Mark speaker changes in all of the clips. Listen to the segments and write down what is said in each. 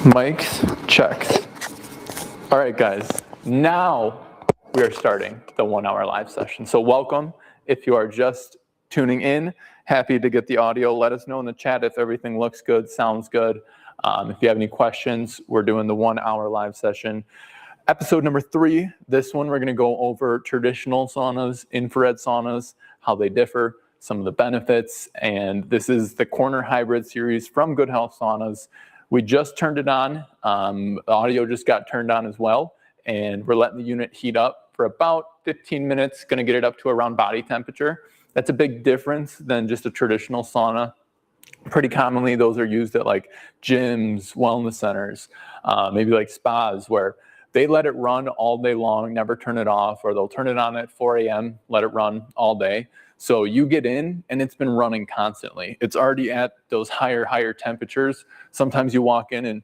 Speaker 1: Mics checked. All right, guys, now we are starting the 1 hour live session. So welcome. If you are just tuning in, happy to get the audio. Let us know in the chat if everything looks good, sounds good. If you have any questions, we're doing the 1 hour live session. Episode number 3, this one we're gonna go over traditional saunas, infrared saunas, how they differ, some of the benefits, and this is the Corner Hybrid series from Good Health Saunas. We just turned it on, the audio just got turned on as well, and we're letting the unit heat up for about 15 minutes, gonna get it up to around body temperature. That's a big difference than just a traditional sauna. Pretty commonly, those are used at like gyms, wellness centers, maybe like spas where they let it run all day long, never turn it off, or they'll turn it on at 4 a.m., let it run all day. So you get in and it's been running constantly. It's already at those higher temperatures. Sometimes you walk in and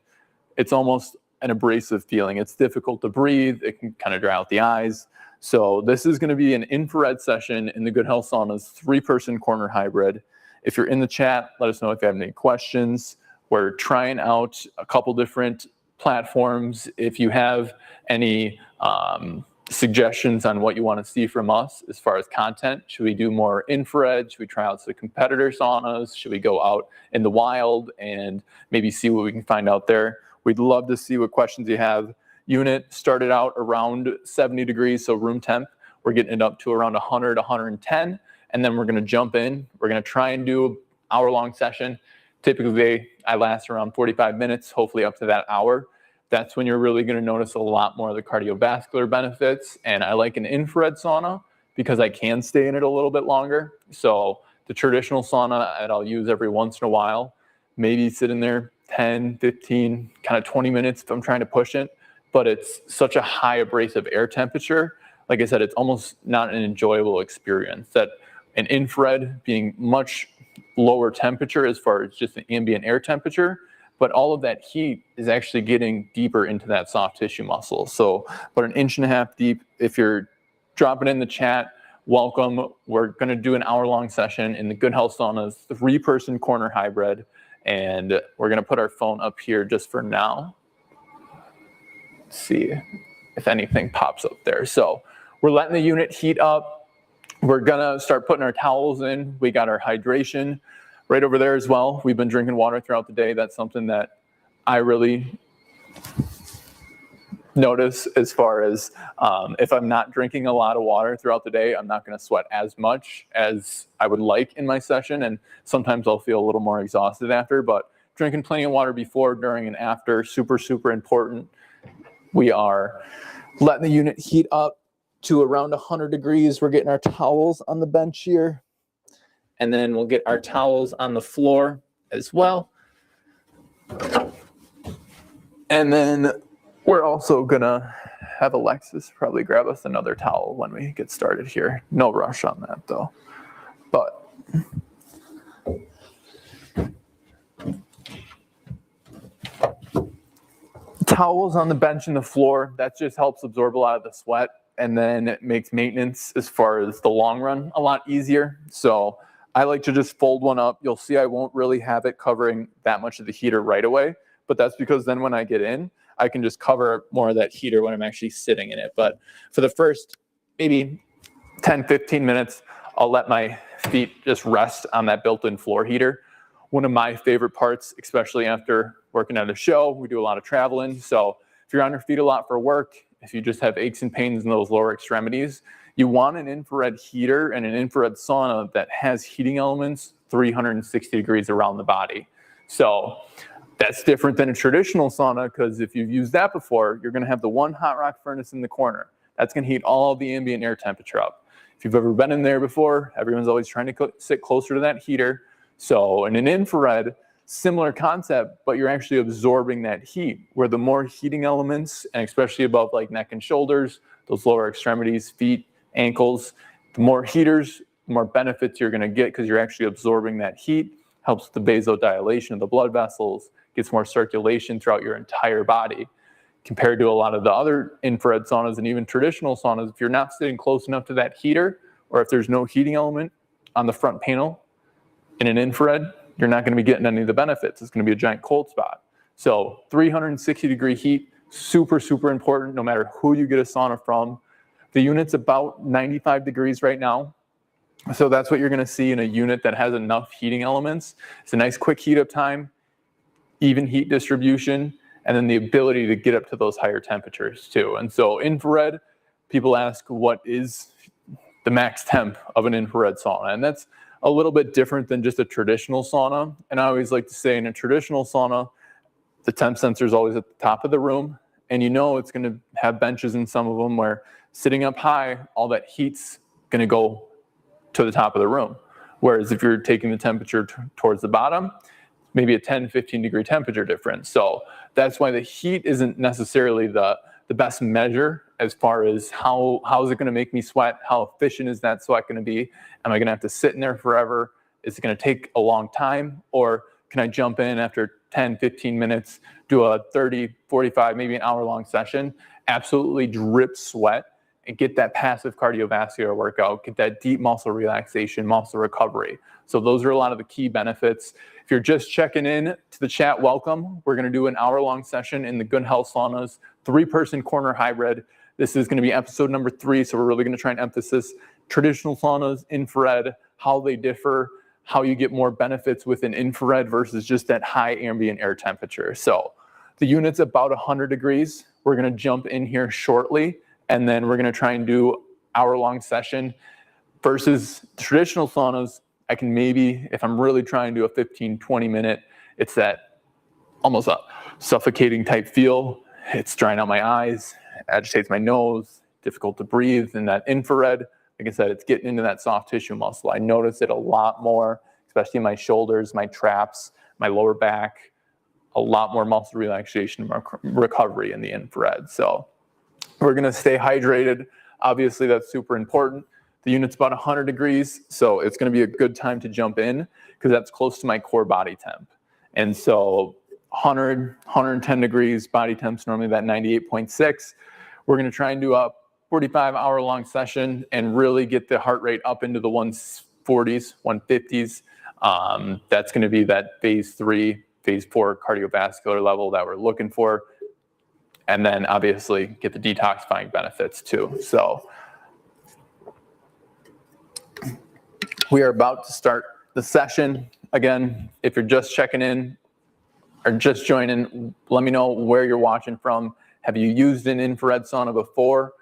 Speaker 1: it's almost an abrasive feeling. It's difficult to breathe. It can kind of dry out the eyes. So this is going to be an infrared session in the Good Health Saunas 3-person corner hybrid. If you're in the chat, let us know if you have any questions. We're trying out a couple different platforms. If you have any suggestions on what you want to see from us as far as content, should we do more infrared? Should we try out some competitor saunas? Should we go out in the wild and maybe see what we can find out there? We'd love to see what questions you have. Unit started out around 70 degrees, so room temp. We're getting it up to around 100, 110, and then we're going to jump in. We're going to try and do an hour-long session. Typically, I last around 45 minutes, hopefully up to that hour. That's when you're really going to notice a lot more of the cardiovascular benefits. And I like an infrared sauna because I can stay in it a little bit longer. So the traditional sauna that I'll use every once in a while, maybe sit in there 10, 15, kind of 20 minutes if I'm trying to push it. But it's such a high abrasive air temperature. Like I said, it's almost not an enjoyable experience. That an infrared being much lower temperature as far as just the ambient air temperature, but all of that heat is actually getting deeper into that soft tissue muscle. So about 1.5 inches deep. If you're dropping in the chat, welcome. We're gonna do an hour-long session in the Good Health Saunas 3-person corner hybrid. And we're gonna put our phone up here just for now. Let's see if anything pops up there. So we're letting the unit heat up. We're gonna start putting our towels in. We got our hydration right over there as well. We've been drinking water throughout the day. That's something that I really notice as far as if I'm not drinking a lot of water throughout the day, I'm not going to sweat as much as I would like in my session. And sometimes I'll feel a little more exhausted after, but drinking plenty of water before, during, and after, super important. We are letting the unit heat up to around 100 degrees. We're getting our towels on the bench here. And then we'll get our towels on the floor as well. And then we're also gonna have Alexis probably grab us another towel when we get started here. No rush on that though. But towels on the bench and the floor, that just helps absorb a lot of the sweat, and then it makes maintenance as far as the long run a lot easier. So I like to just fold one up. You'll see I won't really have it covering that much of the heater right away, but that's because then when I get in, I can just cover more of that heater when I'm actually sitting in it. But for the first maybe 10, 15 minutes, I'll let my feet just rest on that built-in floor heater. One of my favorite parts, especially after working at a show, we do a lot of traveling. So if you're on your feet a lot for work, if you just have aches and pains in those lower extremities, you want an infrared heater and an infrared sauna that has heating elements 360 degrees around the body. So that's different than a traditional sauna, because if you've used that before, you're going to have the one hot rock furnace in the corner. That's going to heat all the ambient air temperature up. If you've ever been in there before, everyone's always trying to sit closer to that heater. So in an infrared, similar concept, but you're actually absorbing that heat, where the more heating elements, and especially above like neck and shoulders, those lower extremities, feet, ankles, the more heaters, the more benefits you're going to get, because you're actually absorbing that heat. Helps with the vasodilation of the blood vessels, gets more circulation throughout your entire body. Compared to a lot of the other infrared saunas and even traditional saunas, if you're not sitting close enough to that heater, or if there's no heating element on the front panel in an infrared, you're not going to be getting any of the benefits. It's going to be a giant cold spot. So 360 degree heat, super, super important no matter who you get a sauna from. The unit's about 95 degrees right now. So that's what you're gonna see in a unit that has enough heating elements. It's a nice quick heat up time, even heat distribution, and then the ability to get up to those higher temperatures too. And so infrared, people ask what is the max temp of an infrared sauna? And that's a little bit different than just a traditional sauna. And I always like to say in a traditional sauna, the temp sensor is always at the top of the room. And you know it's gonna have benches in some of them where sitting up high, all that heat's gonna go to the top of the room. Whereas if you're taking the temperature towards the bottom, maybe a 10, 15 degree temperature difference. So that's why the heat isn't necessarily the best measure as far as how is it gonna make me sweat? How efficient is that sweat gonna be? Am I gonna have to sit in there forever? Is it gonna take a long time? Or can I jump in after 10, 15 minutes, do a 30, 45, maybe an hour long session, absolutely drip sweat, and get that passive cardiovascular workout, get that deep muscle relaxation, muscle recovery. So those are a lot of the key benefits. If you're just checking in to the chat, welcome. We're gonna do an hour-long session in the Good Health Saunas, 3-person corner hybrid. This is gonna be episode number 3, so we're really gonna try and emphasize traditional saunas, infrared, how they differ, how you get more benefits with an infrared versus just that high ambient air temperature. So the unit's about 100 degrees. We're gonna jump in here shortly, and then we're gonna try and do hour-long session versus traditional saunas. I can maybe, if I'm really trying to do a 15, 20 minute, it's that almost a suffocating type feel. It's drying out my eyes, agitates my nose, difficult to breathe. And that infrared, like I said, it's getting into that soft tissue muscle. I notice it a lot more, especially in my shoulders, my traps, my lower back, a lot more muscle relaxation and recovery in the infrared. So we're gonna stay hydrated. Obviously, that's super important. The unit's about 100 degrees, so it's gonna be a good time to jump in because that's close to my core body temp. And so 100, 110 degrees, body temp's normally that 98.6. We're gonna try and do a 45-hour-long session and really get the heart rate up into the 140s, 150s. That's gonna be that phase 3, phase 4 cardiovascular level that we're looking for. And then obviously get the detoxifying benefits too. So we are about to start the session. Again, if you're just checking in or just joining, let me know where you're watching from. Have you used an infrared sauna before?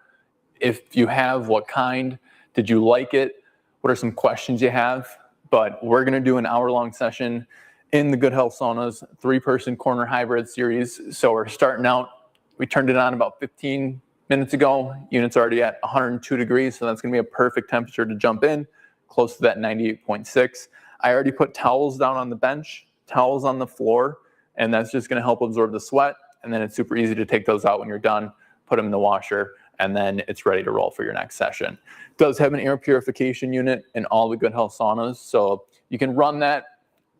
Speaker 1: If you have, what kind? Did you like it? What are some questions you have? But we're gonna do an hour-long session in the Good Health Saunas, 3-person corner hybrid series. So we're starting out. We turned it on about 15 minutes ago. Unit's already at 102 degrees, so that's gonna be a perfect temperature to jump in, close to that 98.6. I already put towels down on the bench, towels on the floor, and that's just gonna help absorb the sweat. And then it's super easy to take those out when you're done, put them in the washer, and then it's ready to roll for your next session. It does have an air purification unit in all the Good Health Saunas, so you can run that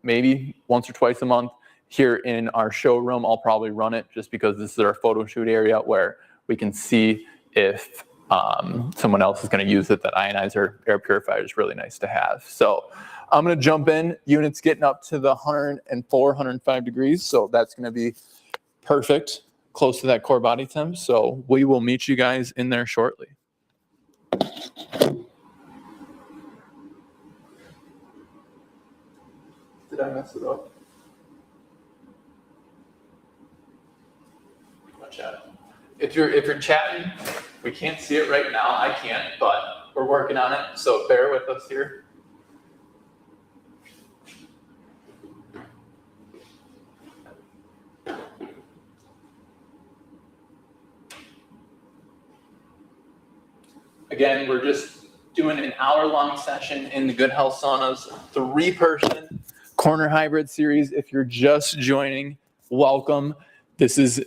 Speaker 1: maybe once or twice a month. Here in our showroom, I'll probably run it just because this is our photo shoot area where we can see if someone else is going to use it. That ionizer air purifier is really nice to have. So I'm going to jump in. Unit's getting up to the 104, 105 degrees, so that's going to be perfect, close to that core body temp. So we will meet you guys in there shortly. Did I mess it up? If you're chatting, we can't see it right now. I can't, but we're working on it. So bear with us here. Again, we're just doing an hour-long session in the Good Health Saunas, 3-person corner hybrid series. If you're just joining, welcome. This is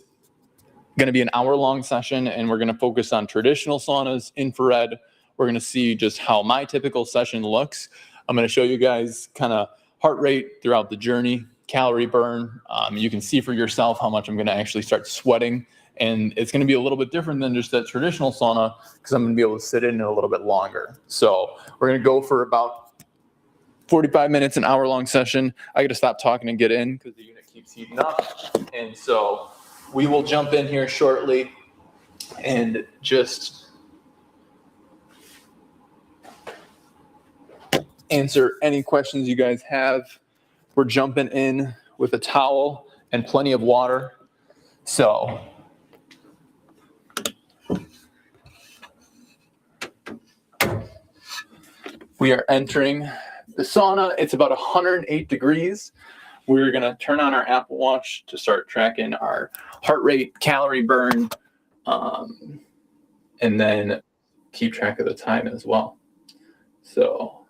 Speaker 1: going to be an hour-long session, and we're going to focus on traditional saunas, infrared. We're going to see just how my typical session looks. I'm going to show you guys kind of heart rate throughout the journey, calorie burn. You can see for yourself how much I'm going to actually start sweating. And it's going to be a little bit different than just that traditional sauna because I'm going to be able to sit in it a little bit longer. So we're going to go for about 45 minutes, an hour-long session. I got to stop talking and get in because the unit keeps heating up. And so we will jump in here shortly and just answer any questions you guys have. We're jumping in with a towel and plenty of water. So we are entering the sauna. It's about 108 degrees. We're going to turn on our Apple Watch to start tracking our heart rate, calorie burn, and then keep track of the time as well. So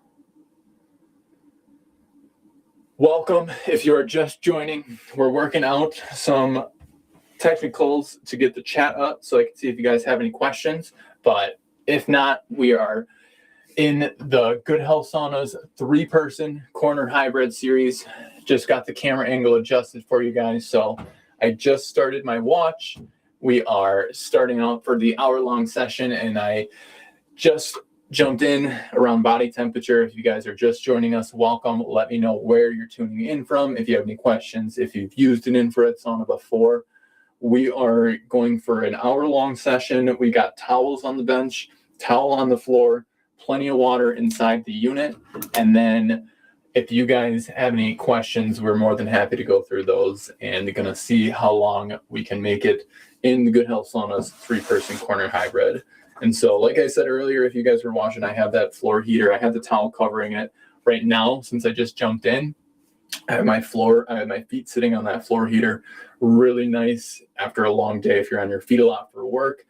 Speaker 1: welcome. If you're just joining, we're working out some technicals to get the chat up so I can see if you guys have any questions. But if not, we are in the Good Health Sauna's 3-person corner hybrid series. Just got the camera angle adjusted for you guys. So I just started my watch. We are starting out for the hour-long session, and I just jumped in around body temperature. If you guys are just joining us, welcome. Let me know where you're tuning in from. If you have any questions, if you've used an infrared sauna before. We are going for an hour-long session. We got towels on the bench, towel on the floor, plenty of water inside the unit. And then if you guys have any questions, we're more than happy to go through those and going to see how long we can make it in the Good Health Sauna's 3-person corner hybrid. And so, like I said earlier, if you guys were watching, I have that floor heater. I have the towel covering it right now since I just jumped in. I have my feet sitting on that floor heater. Really nice after a long day if you're on your feet a lot for work.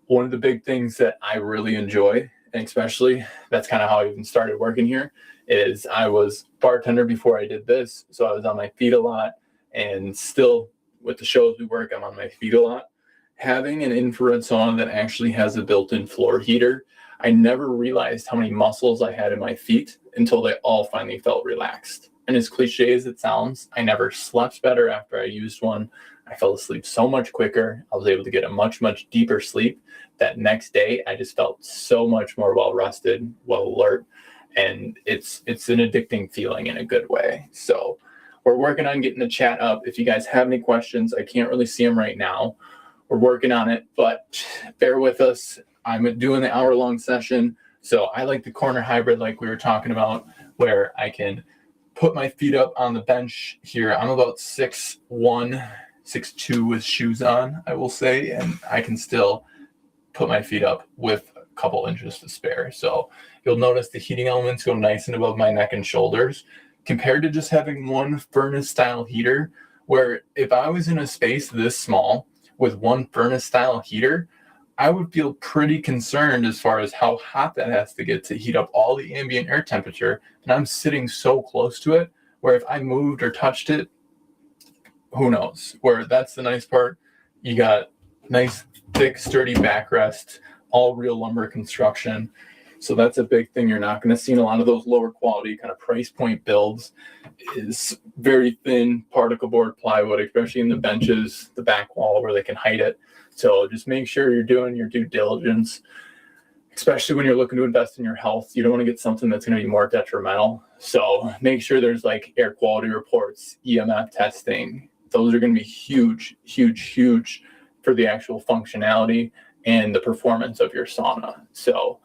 Speaker 1: One of the big things that I really enjoy, and especially that's kind of how I even started working here, is I was bartender before I did this. So I was on my feet a lot, and still with the shows we work, I'm on my feet a lot. Having an infrared sauna that actually has a built-in floor heater, I never realized how many muscles I had in my feet until they all finally felt relaxed. And as cliche as it sounds, I never slept better after I used one. I fell asleep so much quicker. I was able to get a much, much deeper sleep. That next day, I just felt so much more well-rested, well-alert. And it's an addicting feeling in a good way. So we're working on getting the chat up. If you guys have any questions, I can't really see them right now. We're working on it, but bear with us. I'm doing the hour-long session. So I like the corner hybrid like we were talking about, where I can put my feet up on the bench here. I'm about 6'1", 6'2" with shoes on, I will say, and I can still put my feet up with a couple inches to spare. So you'll notice the heating elements go nice and above my neck and shoulders, compared to just having one furnace-style heater, where if I was in a space this small with one furnace-style heater, I would feel pretty concerned as far as how hot that has to get to heat up all the ambient air temperature. And I'm sitting so close to it, where if I moved or touched it, who knows? Where that's the nice part. You got nice, thick, sturdy backrest, all real lumber construction. So that's a big thing you're not going to see in a lot of those lower quality kind of price point builds, is very thin particle board plywood, especially in the benches, the back wall where they can hide it. So just make sure you're doing your due diligence, especially when you're looking to invest in your health. You don't want to get something that's going to be more detrimental. So make sure there's like air quality reports, EMF testing. Those are going to be huge, huge, huge for the actual functionality and the performance of your sauna. So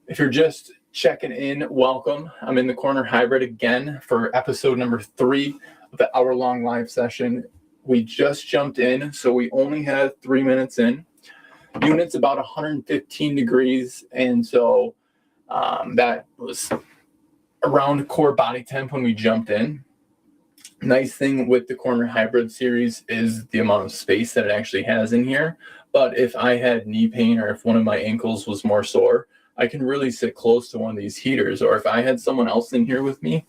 Speaker 1: if you're just checking in, welcome. I'm in the corner hybrid again for episode number 3 of the hour-long live session. We just jumped in, so we only had 3 minutes in. Unit's about 115 degrees, and so that was around core body temp when we jumped in. Nice thing with the corner hybrid series is the amount of space that it actually has in here. But if I had knee pain or if one of my ankles was more sore, I can really sit close to one of these heaters. Or if I had someone else in here with me,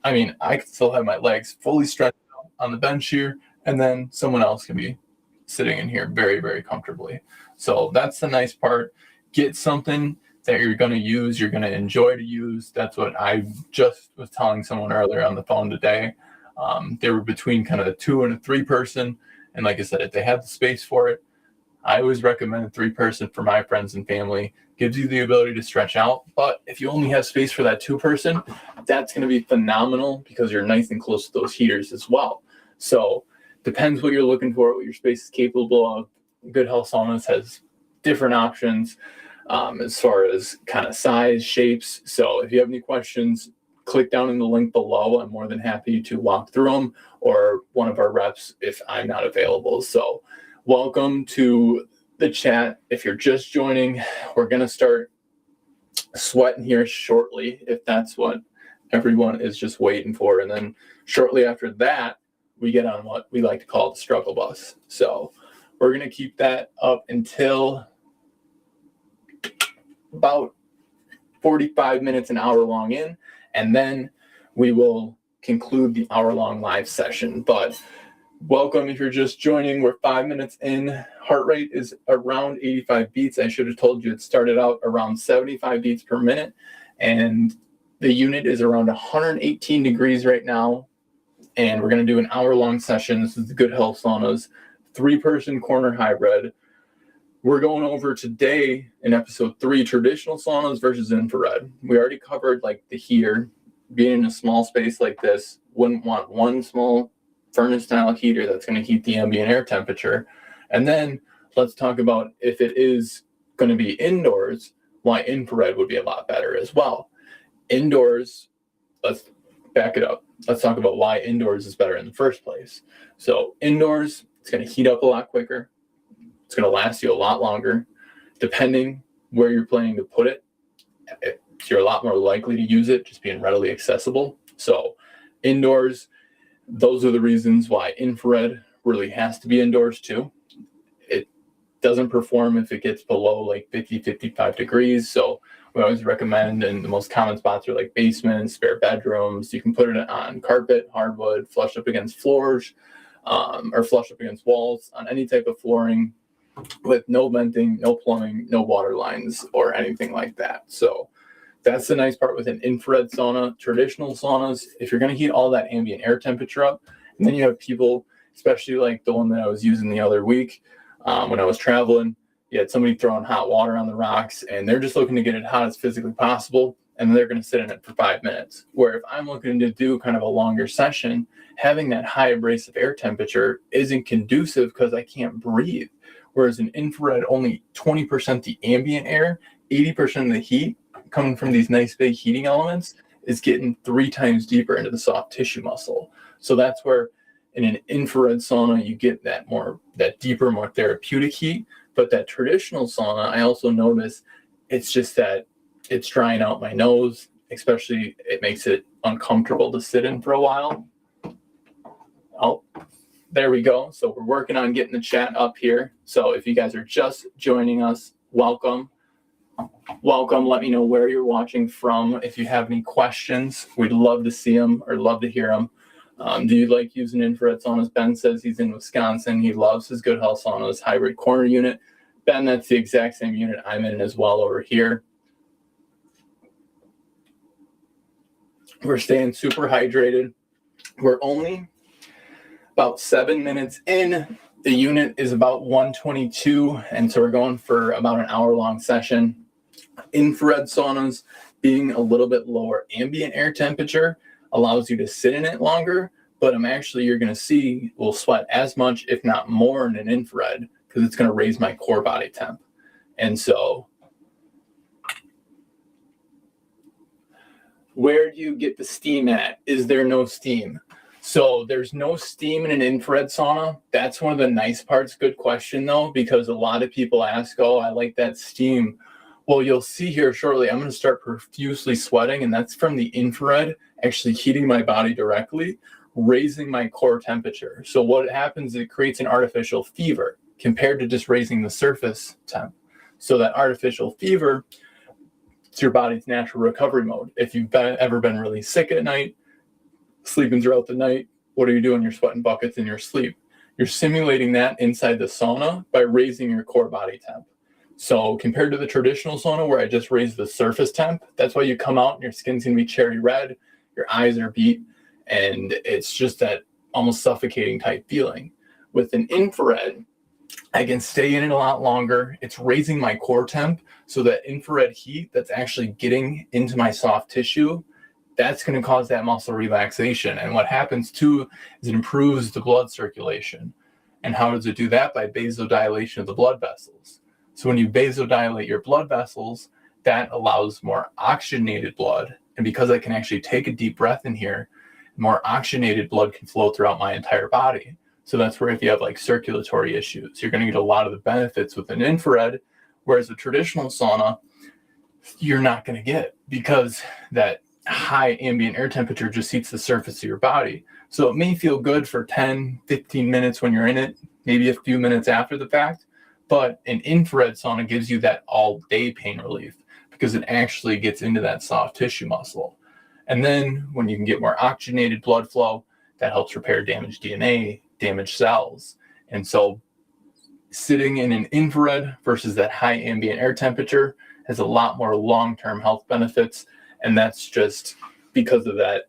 Speaker 1: I mean, I could still have my legs fully stretched out on the bench here, and then someone else can be sitting in here very, very comfortably. So that's the nice part. Get something that you're going to use, you're going to enjoy to use. That's what I just was telling someone earlier on the phone today. They were between kind of a 2 and a 3 person. And like I said, if they have the space for it, I always recommend a 3-person for my friends and family. Gives you the ability to stretch out. But if you only have space for that 2-person, that's going to be phenomenal because you're nice and close to those heaters as well. So depends what you're looking for, what your space is capable of. Good Health Saunas has different options as far as kind of size, shapes. So if you have any questions, click down in the link below. I'm more than happy to walk through them, or one of our reps if I'm not available. So welcome to the chat. If you're just joining, we're going to start sweating here shortly, if that's what everyone is just waiting for. And then shortly after that, we get on what we like to call the struggle bus. So we're going to keep that up until about 45 minutes, an hour long in, and then we will conclude the hour-long live session. But welcome if you're just joining. We're 5 minutes in. Heart rate is around 85 beats. I should have told you it started out around 75 beats per minute, and the unit is around 118 degrees right now, and we're going to do an hour-long session. This is the Good Health Saunas 3-person corner hybrid. We're going over today in episode 3, traditional saunas versus infrared. We already covered like the heater. Being in a small space like this, wouldn't want one small furnace style heater that's going to heat the ambient air temperature. And then let's talk about, if it is going to be indoors, why infrared would be a lot better as well. Indoors, let's back it up. Let's talk about why indoors is better in the first place. So indoors, it's going to heat up a lot quicker. It's going to last you a lot longer. Depending where you're planning to put it, you're a lot more likely to use it just being readily accessible. So indoors, those are the reasons why infrared really has to be indoors too. It doesn't perform if it gets below like 50, 55 degrees. So we always recommend, and the most common spots are like basements, spare bedrooms. You can put it on carpet, hardwood, flush up against floors, or flush up against walls on any type of flooring, with no venting, no plumbing, no water lines, or anything like that. So that's the nice part with an infrared sauna. Traditional saunas, if you're going to heat all that ambient air temperature up, and then you have people, especially like the one that I was using the other week when I was traveling, you had somebody throwing hot water on the rocks, and they're just looking to get it hot as physically possible, and they're going to sit in it for 5 minutes. Where if I'm looking to do kind of a longer session, having that high abrasive air temperature isn't conducive because I can't breathe. Whereas in infrared, only 20% the ambient air, 80% of the heat coming from these nice big heating elements is getting 3 times deeper into the soft tissue muscle. So that's where in an infrared sauna, you get that deeper, more therapeutic heat. But that traditional sauna, I also notice it's just that it's drying out my nose, especially it makes it uncomfortable to sit in for a while. Oh, there we go. So we're working on getting the chat up here. So if you guys are just joining us, welcome. Welcome. Let me know where you're watching from. If you have any questions, we'd love to see them or love to hear them. Do you like using infrared saunas? Ben says he's in Wisconsin. He loves his Good Health Saunas hybrid corner unit. Ben, that's the exact same unit I'm in as well over here. We're staying super hydrated. We're only about 7 minutes in. The unit is about 122, and so we're going for about an hour-long session. Infrared saunas, being a little bit lower ambient air temperature, allows you to sit in it longer, but you're going to see, will sweat as much, if not more, in an infrared, because it's going to raise my core body temp. And so where do you get the steam at? Is there no steam? So there's no steam in an infrared sauna. That's one of the nice parts. Good question, though, because a lot of people ask, oh, I like that steam. Well, you'll see here shortly, I'm going to start profusely sweating, and that's from the infrared actually heating my body directly, raising my core temperature. So what happens is it creates an artificial fever compared to just raising the surface temp. So that artificial fever, it's your body's natural recovery mode. If you've ever been really sick at night, sleeping throughout the night, what are you doing? You're sweating buckets in your sleep. You're simulating that inside the sauna by raising your core body temp. So compared to the traditional sauna where I just raise the surface temp, that's why you come out and your skin's going to be cherry red, your eyes are beat, and it's just that almost suffocating type feeling. With an infrared, I can stay in it a lot longer. It's raising my core temp, so that infrared heat that's actually getting into my soft tissue that's going to cause that muscle relaxation. And what happens too is it improves the blood circulation. And how does it do that? By vasodilation of the blood vessels. So when you vasodilate your blood vessels, that allows more oxygenated blood. And because I can actually take a deep breath in here, more oxygenated blood can flow throughout my entire body. So that's where if you have like circulatory issues, you're going to get a lot of the benefits with an infrared, whereas a traditional sauna, you're not going to get, because that high ambient air temperature just heats the surface of your body. So it may feel good for 10, 15 minutes when you're in it, maybe a few minutes after the fact, but an infrared sauna gives you that all day pain relief because it actually gets into that soft tissue muscle. And then when you can get more oxygenated blood flow, that helps repair damaged DNA, damaged cells. And so sitting in an infrared versus that high ambient air temperature has a lot more long-term health benefits. And that's just because of that,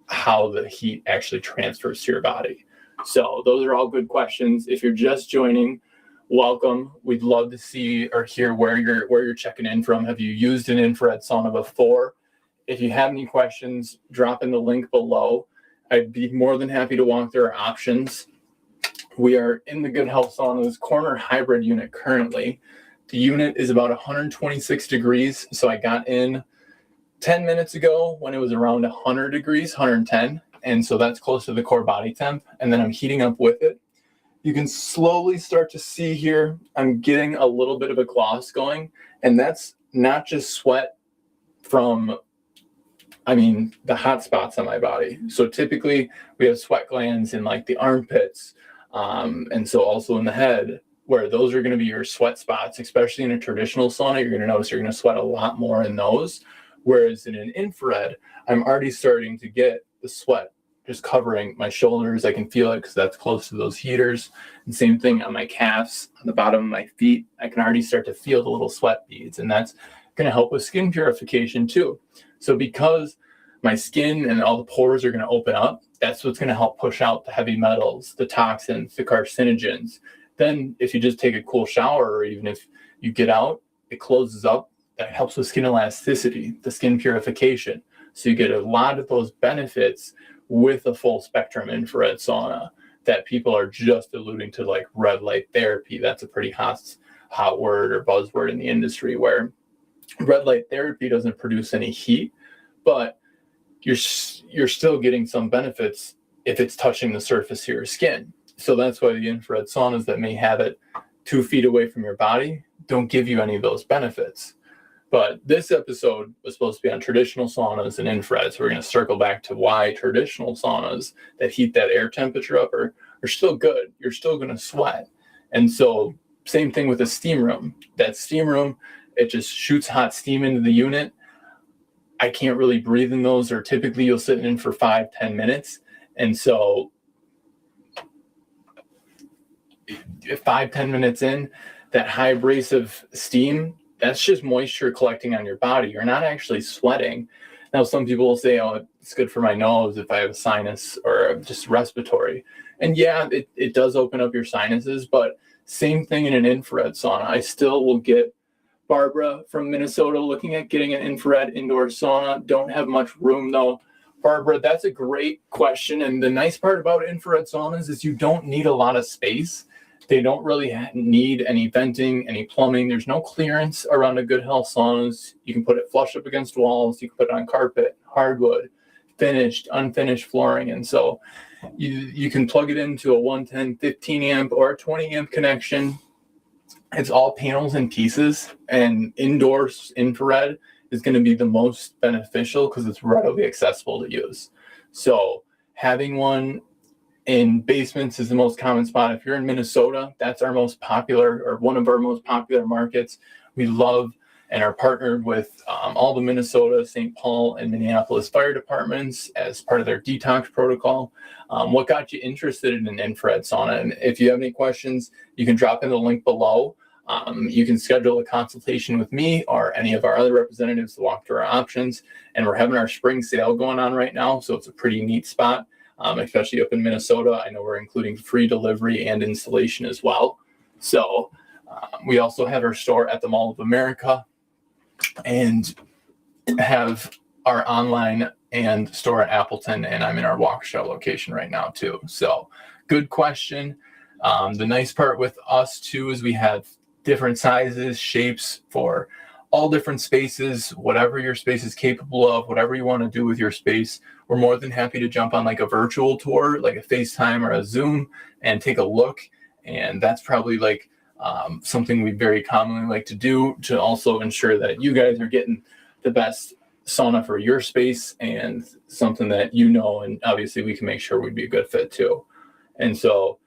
Speaker 1: how the heat actually transfers to your body. So those are all good questions. If you're just joining, welcome. We'd love to see or hear where you're checking in from. Have you used an infrared sauna before? If you have any questions, drop in the link below. I'd be more than happy to walk through our options. We are in the Good Health Sauna's corner hybrid unit currently. The unit is about 126 degrees. So I got in 10 minutes ago when it was around 100 degrees, 110. And so that's close to the core body temp. And then I'm heating up with it. You can slowly start to see here, I'm getting a little bit of a gloss going. And that's not just sweat from, the hot spots on my body. So typically we have sweat glands in like the armpits. And so also in the head, where those are going to be your sweat spots, especially in a traditional sauna, you're going to notice you're going to sweat a lot more in those. Whereas in an infrared, I'm already starting to get the sweat just covering my shoulders. I can feel it because that's close to those heaters. And same thing on my calves, on the bottom of my feet. I can already start to feel the little sweat beads, and that's going to help with skin purification too. So because my skin and all the pores are going to open up, that's what's going to help push out the heavy metals, the toxins, the carcinogens. Then if you just take a cool shower, or even if you get out, it closes up. That helps with skin elasticity, the skin purification. So you get a lot of those benefits with a full spectrum infrared sauna that people are just alluding to, like red light therapy. That's a pretty hot word or buzzword in the industry, where red light therapy doesn't produce any heat, but you're still getting some benefits if it's touching the surface of your skin. So that's why the infrared saunas that may have it 2 feet away from your body don't give you any of those benefits. But this episode was supposed to be on traditional saunas and infrared. So we're going to circle back to why traditional saunas that heat that air temperature up are still good. You're still going to sweat. And so same thing with a steam room. That steam room, it just shoots hot steam into the unit. I can't really breathe in those, or typically you'll sit in for 5-10 minutes. And so 5-10 minutes in, that high abrasive steam, that's just moisture collecting on your body. You're not actually sweating. Now, some people will say, oh, it's good for my nose if I have a sinus or just respiratory. And yeah, it does open up your sinuses, but same thing in an infrared sauna. I still will get Barbara from Minnesota looking at getting an infrared indoor sauna. Don't have much room though. Barbara, that's a great question. And the nice part about infrared saunas is you don't need a lot of space. They don't really need any venting, any plumbing. There's no clearance around a Good Health saunas. You can put it flush up against walls. You can put it on carpet, hardwood, finished, unfinished flooring. And so you can plug it into a 110, 15 amp or a 20 amp connection. It's all panels and pieces, and indoor infrared is going to be the most beneficial because it's readily accessible to use. So having one in basements is the most common spot. If you're in Minnesota, that's our most popular, or one of our most popular markets. We love and are partnered with all the Minnesota, St. Paul, and Minneapolis fire departments as part of their detox protocol. What got you interested in an infrared sauna? And if you have any questions, you can drop in the link below. You can schedule a consultation with me or any of our other representatives to walk through our options. And we're having our spring sale going on right now, so it's a pretty neat spot. Especially up in Minnesota. I know we're including free delivery and installation as well. So we also have our store at the Mall of America and have our online and store at Appleton, and I'm in our Waukesha location right now too. So good question. The nice part with us too is we have different sizes, shapes for all different spaces, whatever your space is capable of, whatever you want to do with your space. We're more than happy to jump on like a virtual tour, like a FaceTime or a Zoom, and take a look. And that's probably like something we very commonly like to do to also ensure that you guys are getting the best sauna for your space and something that you know, and obviously we can make sure we'd be a good fit too. And so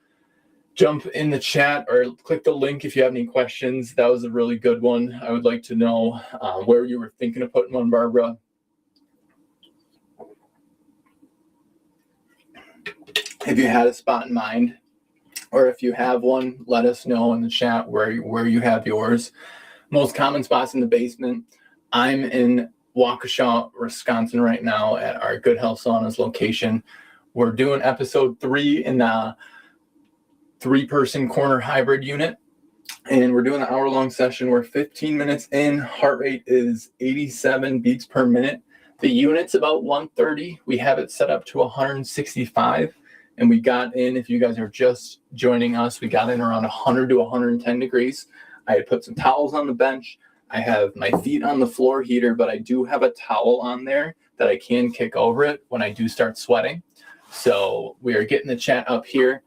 Speaker 1: jump in the chat or click the link if you have any questions. That was a really good one. I would like to know where you were thinking of putting one, Barbara. If you had a spot in mind, or if you have one, let us know in the chat where you have yours. Most common spots in the basement. I'm in Waukesha, Wisconsin right now at our Good Health Saunas location. We're doing episode 3 in the 3-person corner hybrid unit, and we're doing an hour-long session. We're 15 minutes in. Heart rate is 87 beats per minute. The unit's about 130. We have it set up to 165, and we got in, if you guys are just joining us, we got in around 100 to 110 degrees. I had put some towels on the bench. I have my feet on the floor heater, but I do have a towel on there that I can kick over it when I do start sweating. So we are getting the chat up here.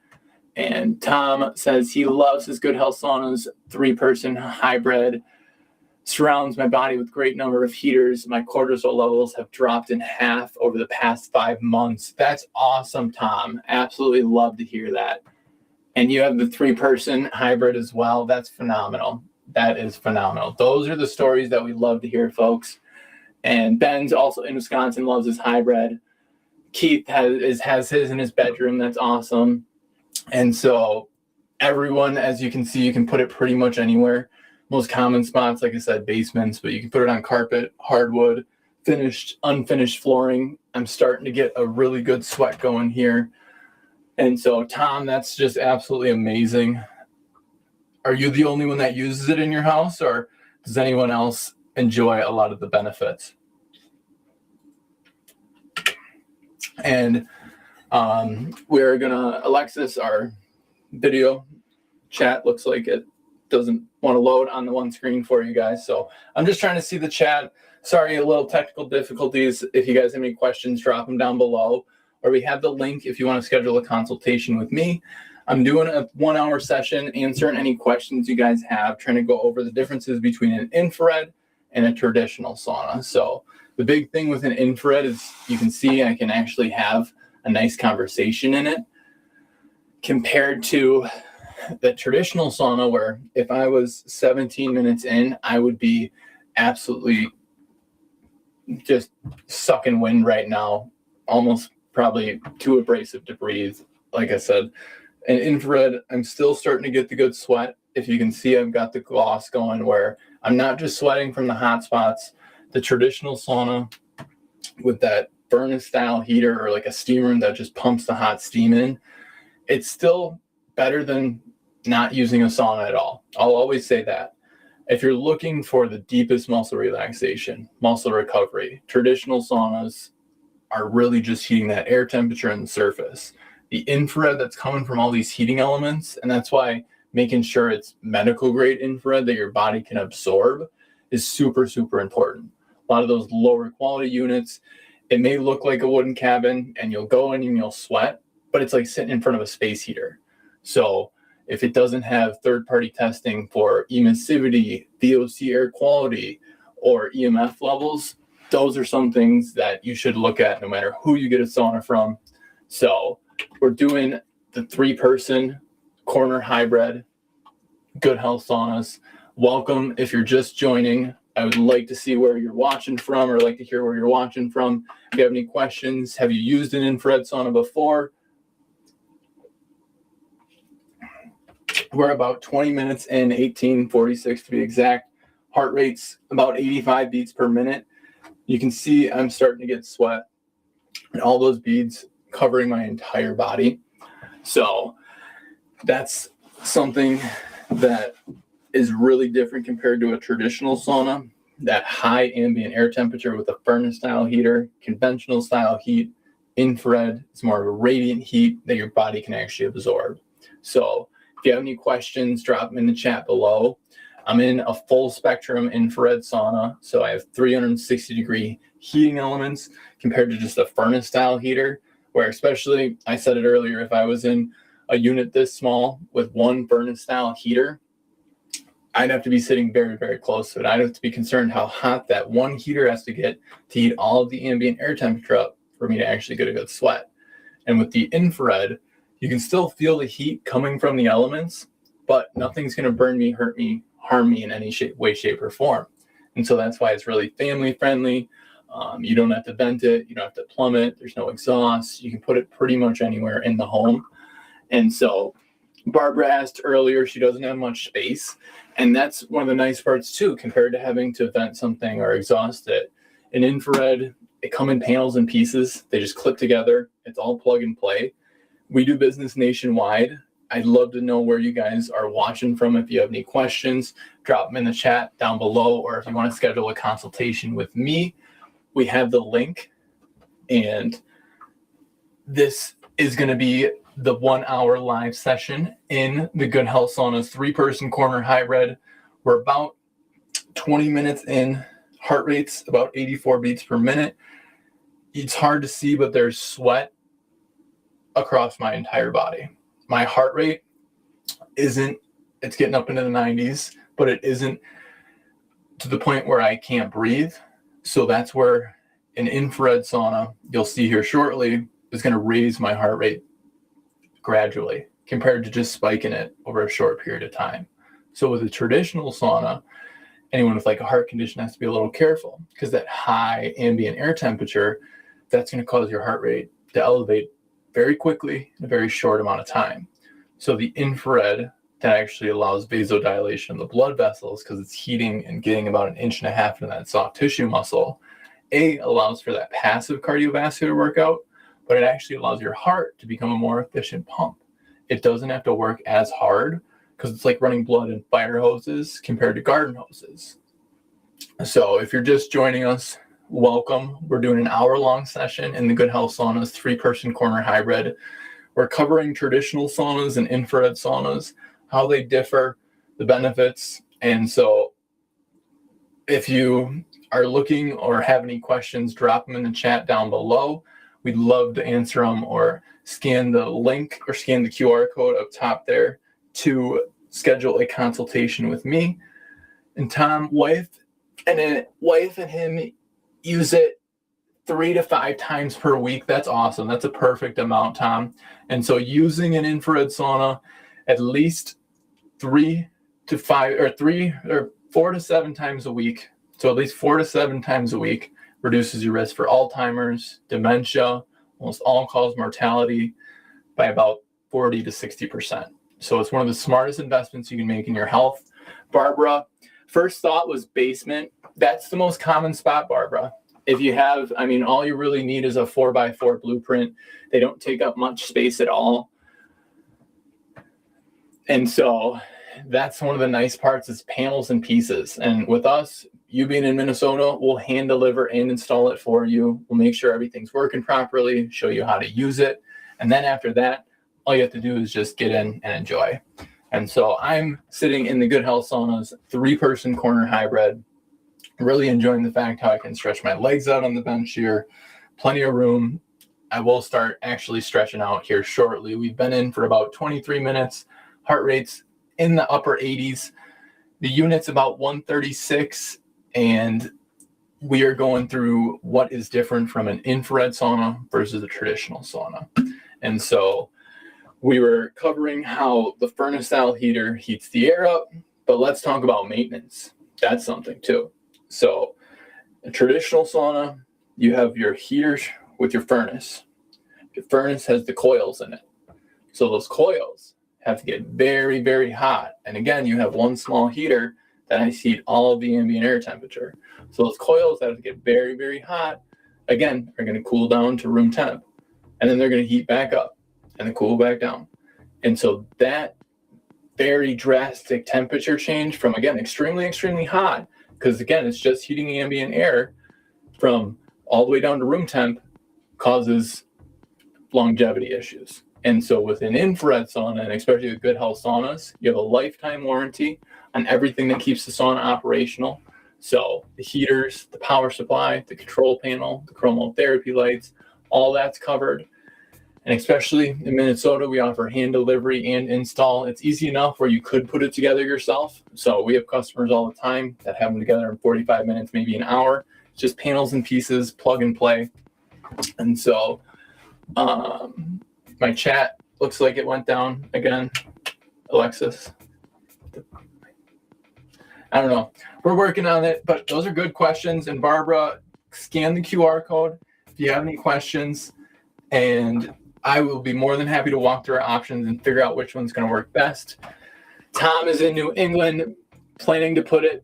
Speaker 1: And Tom says he loves his Good Health Saunas 3-person hybrid. Surrounds my body with great number of heaters. My cortisol levels have dropped in half over the past 5 months. That's awesome, Tom. Absolutely love to hear that. And you have the 3-person hybrid as well. That's phenomenal. That is phenomenal. Those are the stories that we love to hear, folks. And Ben's also in Wisconsin, loves his hybrid. Keith has his in his bedroom. That's awesome. And so everyone, as you can see, you can put it pretty much anywhere. Most common spots, like I said, basements, but you can put it on carpet, hardwood, finished, unfinished flooring. I'm starting to get a really good sweat going here. And so, Tom, that's just absolutely amazing. Are you the only one that uses it in your house, or does anyone else enjoy a lot of the benefits? And we're gonna, Alexis, our video chat looks like it doesn't want to load on the one screen for you guys. So I'm just trying to see the chat. Sorry, a little technical difficulties. If you guys have any questions, drop them down below. Or we have the link if you want to schedule a consultation with me. I'm doing a 1-hour session, answering any questions you guys have, trying to go over the differences between an infrared and a traditional sauna. So the big thing with an infrared is you can see I can actually have a nice conversation in it compared to the traditional sauna, where if I was 17 minutes in, I would be absolutely just sucking wind right now, almost probably too abrasive to breathe. Like I said, an infrared, I'm still starting to get the good sweat. If you can see, I've got the gloss going where I'm not just sweating from the hot spots. The traditional sauna with that furnace style heater or like a steamer that just pumps the hot steam in, it's still better than not using a sauna at all. I'll always say that. If you're looking for the deepest muscle relaxation, muscle recovery, traditional saunas are really just heating that air temperature and the surface. The infrared that's coming from all these heating elements, and that's why making sure it's medical grade infrared that your body can absorb is super, super important. A lot of those lower quality units, it may look like a wooden cabin and you'll go in and you'll sweat, but it's like sitting in front of a space heater. So if it doesn't have third-party testing for emissivity, VOC air quality, or EMF levels, those are some things that you should look at no matter who you get a sauna from. So we're doing the 3-person corner hybrid Good Health Saunas. Welcome. If you're just joining, I would like to see where you're watching from, or like to hear where you're watching from. If you have any questions, have you used an infrared sauna before? We're about 20 minutes in, 18:46 to be exact. Heart rate's about 85 beats per minute. You can see I'm starting to get sweat and all those beads covering my entire body. So that's something that is really different compared to a traditional sauna. that high ambient air temperature with a furnace style heater, conventional style heat. Infrared is more of a radiant heat that your body can actually absorb. So if you have any questions, drop them in the chat below. I'm in a full spectrum infrared sauna. So I have 360 degree heating elements compared to just a furnace style heater, where especially, I said it earlier, if I was in a unit this small with one furnace style heater, I'd have to be sitting very, very close to it. I'd have to be concerned how hot that one heater has to get to heat all of the ambient air temperature up for me to actually get a good sweat. And with the infrared, you can still feel the heat coming from the elements, but nothing's going to burn me, hurt me, harm me in any way, shape, or form. And so that's why it's really family friendly. You don't have to vent it. You don't have to plumb it. There's no exhaust. You can put it pretty much anywhere in the home. And so Barbara asked earlier, she doesn't have much space. And that's one of the nice parts too, compared to having to vent something or exhaust it. In infrared, it come in panels and pieces. They just clip together. It's all plug and play. We do business nationwide. I'd love to know where you guys are watching from. If you have any questions, drop them in the chat down below. Or if you want to schedule a consultation with me, we have the link. And this is going to be the 1 hour live session in the Good Health Sauna's 3-person corner hybrid. We're about 20 minutes in. Heart rate's about 84 beats per minute. It's hard to see, but there's sweat across my entire body. My heart rate it's getting up into the 90s, but it isn't to the point where I can't breathe. So that's where an infrared sauna, you'll see here shortly, is going to raise my heart rate gradually compared to just spiking it over a short period of time. So with a traditional sauna, anyone with like a heart condition has to be a little careful, because that high ambient air temperature, that's going to cause your heart rate to elevate very quickly in a very short amount of time. So the infrared, that actually allows vasodilation of the blood vessels, because it's heating and getting about 1.5 inches into that soft tissue muscle. Allows for that passive cardiovascular workout, but it actually allows your heart to become a more efficient pump. It doesn't have to work as hard, because it's like running blood in fire hoses compared to garden hoses. So if you're just joining us, welcome. We're doing an hour-long session in the Good Health Sauna's 3-person corner hybrid. We're covering traditional saunas and infrared saunas, how they differ, the benefits. And so if you are looking or have any questions, drop them in the chat down below. We'd love to answer them, or scan the link or scan the QR code up top there to schedule a consultation with me. And Tom, wife and him use it 3 to 5 times per week. That's awesome. That's a perfect amount, Tom. And so using an infrared sauna at least 4 to 7 times a week. So at least 4 to 7 times a week reduces your risk for Alzheimer's, dementia, almost all-cause mortality by about 40 to 60%. So it's one of the smartest investments you can make in your health. Barbara, first thought was basement. That's the most common spot, Barbara. If you have, all you really need is a 4x4 blueprint. They don't take up much space at all. And so that's one of the nice parts, is panels and pieces. And with us, you being in Minnesota, we'll hand deliver and install it for you. We'll make sure everything's working properly, show you how to use it. And then after that, all you have to do is just get in and enjoy. And so I'm sitting in the Good Health Sauna's 3-person corner hybrid, really enjoying the fact how I can stretch my legs out on the bench here. Plenty of room. I will start actually stretching out here shortly. We've been in for about 23 minutes. Heart rate's in the upper 80s. The unit's about 136, and we are going through what is different from an infrared sauna versus a traditional sauna. And so we were covering how the furnace style heater heats the air up, but let's talk about maintenance. That's something too. So a traditional sauna, you have your heaters with your furnace. Your furnace has the coils in it. So those coils have to get very, very hot. And again, you have one small heater that has heat all of the ambient air temperature. So those coils have to get very, very hot. Again, are going to cool down to room temp. And then they're going to heat back up and then cool back down. And so that very drastic temperature change from, again, extremely, extremely hot because again, it's just heating ambient air from all the way down to room temp causes longevity issues. And so with an infrared sauna, and especially with Good Health saunas, you have a lifetime warranty on everything that keeps the sauna operational. So the heaters, the power supply, the control panel, the chromotherapy lights, all that's covered. And especially in Minnesota, we offer hand delivery and install. It's easy enough where you could put it together yourself. So we have customers all the time that have them together in 45 minutes, maybe an hour. It's just panels and pieces, plug and play. And so my chat looks like it went down again. Alexis. I don't know. We're working on it, but those are good questions. And Barbara, scan the QR code if you have any questions. And I will be more than happy to walk through our options and figure out which one's going to work best. Tom is in New England planning to put it,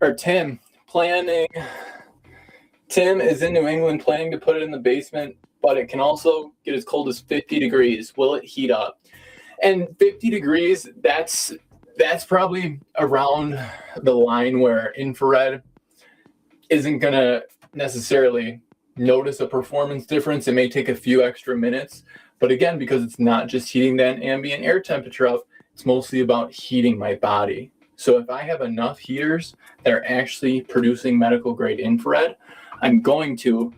Speaker 1: or Tim is in New England planning to put it in the basement, but it can also get as cold as 50 degrees. Will it heat up? And 50 degrees, that's probably around the line where infrared isn't going to necessarily notice a performance difference. It may take a few extra minutes, but again, because it's not just heating that ambient air temperature up, it's mostly about heating my body. So if I have enough heaters that are actually producing medical grade infrared, I'm going to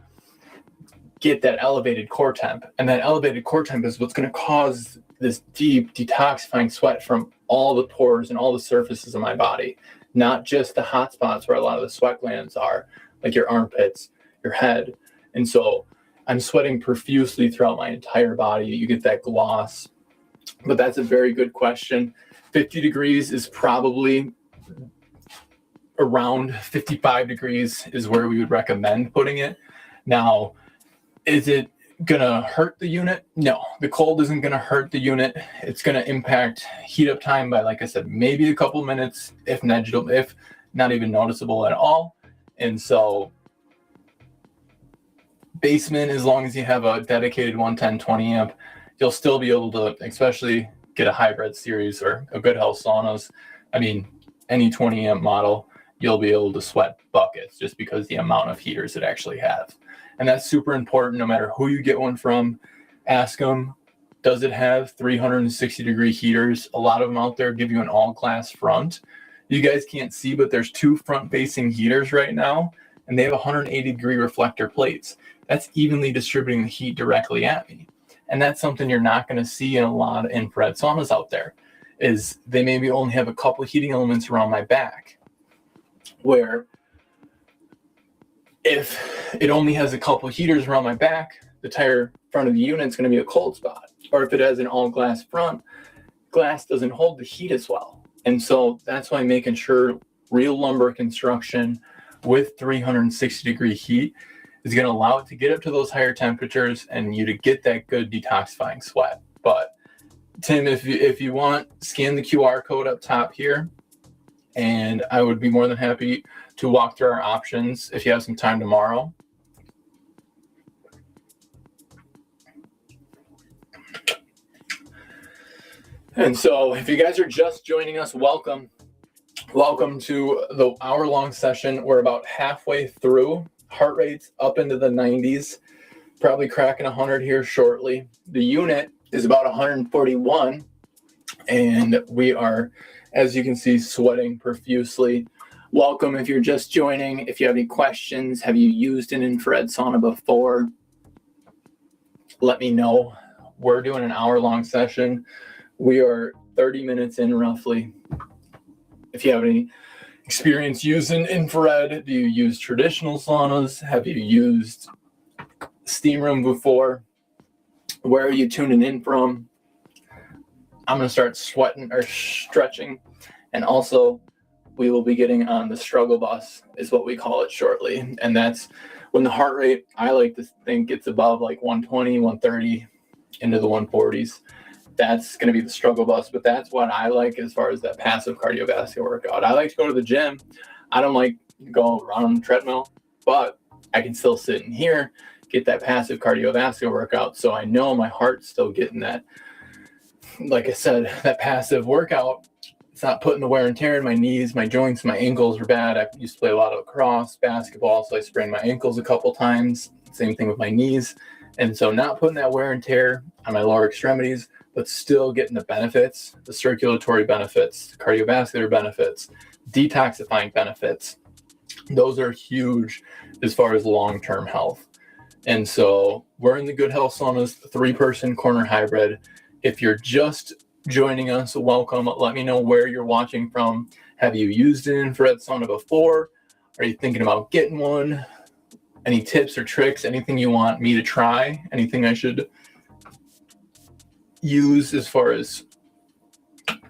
Speaker 1: get that elevated core temp. And that elevated core temp is what's going to cause this deep detoxifying sweat from all the pores and all the surfaces of my body, not just the hot spots where a lot of the sweat glands are, like your armpits, your head. And so I'm sweating profusely throughout my entire body. You get that gloss. But that's a very good question. 50 degrees is probably around 55 degrees is where we would recommend putting it. Now, is it going to hurt the unit? No, the cold isn't going to hurt the unit. It's going to impact heat up time by, like I said, maybe a couple minutes, if not even noticeable at all. And so basement, as long as you have a dedicated 110/20 amp, you'll still be able to, especially get a hybrid series or a Good Health saunas. I mean, any 20 amp model, you'll be able to sweat buckets just because the amount of heaters it actually have. And that's super important. No matter who you get one from, ask them, does it have 360 degree heaters? A lot of them out there give you an all glass front. You guys can't see, but there's 2 front facing heaters right now, and they have 180 degree reflector plates. That's evenly distributing the heat directly at me. And that's something you're not going to see in a lot of infrared saunas out there, is they maybe only have a couple of heating elements around my back, where if it only has a couple of heaters around my back, the entire front of the unit is going to be a cold spot. Or if it has an all glass front, glass doesn't hold the heat as well. And so that's why making sure real lumber construction with 360 degree heat is going to allow it to get up to those higher temperatures and you to get that good detoxifying sweat. But Tim, if you want, scan the QR code up top here, and I would be more than happy to walk through our options if you have some time tomorrow. And so if you guys are just joining us, welcome. Welcome to the hour-long session. We're about halfway through. Heart rate's up into the 90s, probably cracking 100 here shortly. The unit is about 141, and we are, as you can see, sweating profusely. Welcome if you're just joining. If you have any questions, have you used an infrared sauna before? Let me know. We're doing an hour-long session. We are 30 minutes in roughly. If you have any experience using infrared, do you use traditional saunas? Have you used steam room before? Where are you tuning in from? I'm going to start sweating or stretching. And also, we will be getting on the struggle bus, is what we call it shortly. And that's when the heart rate, I like to think, gets above like 120, 130 into the 140s. That's going to be the struggle bus. But that's what I like as far as that passive cardiovascular workout. I like to go to the gym. I don't like to go run on the treadmill, but I can still sit in here, get that passive cardiovascular workout. So I know my heart's still getting that, like I said, that passive workout It's not putting the wear and tear in my knees. My joints, my ankles are bad. I used to play a lot of lacrosse, basketball, so I sprained my ankles a couple times. Same thing with my knees. And so not putting that wear and tear on my lower extremities, but still getting the benefits, the circulatory benefits, cardiovascular benefits, detoxifying benefits. Those are huge as far as long-term health. And so we're in the Good Health Saunas 3-person corner hybrid. If you're just joining us, welcome. Let me know where you're watching from. Have you used an infrared sauna before? Are you thinking about getting one? Any tips or tricks, anything you want me to try, anything I should use as far as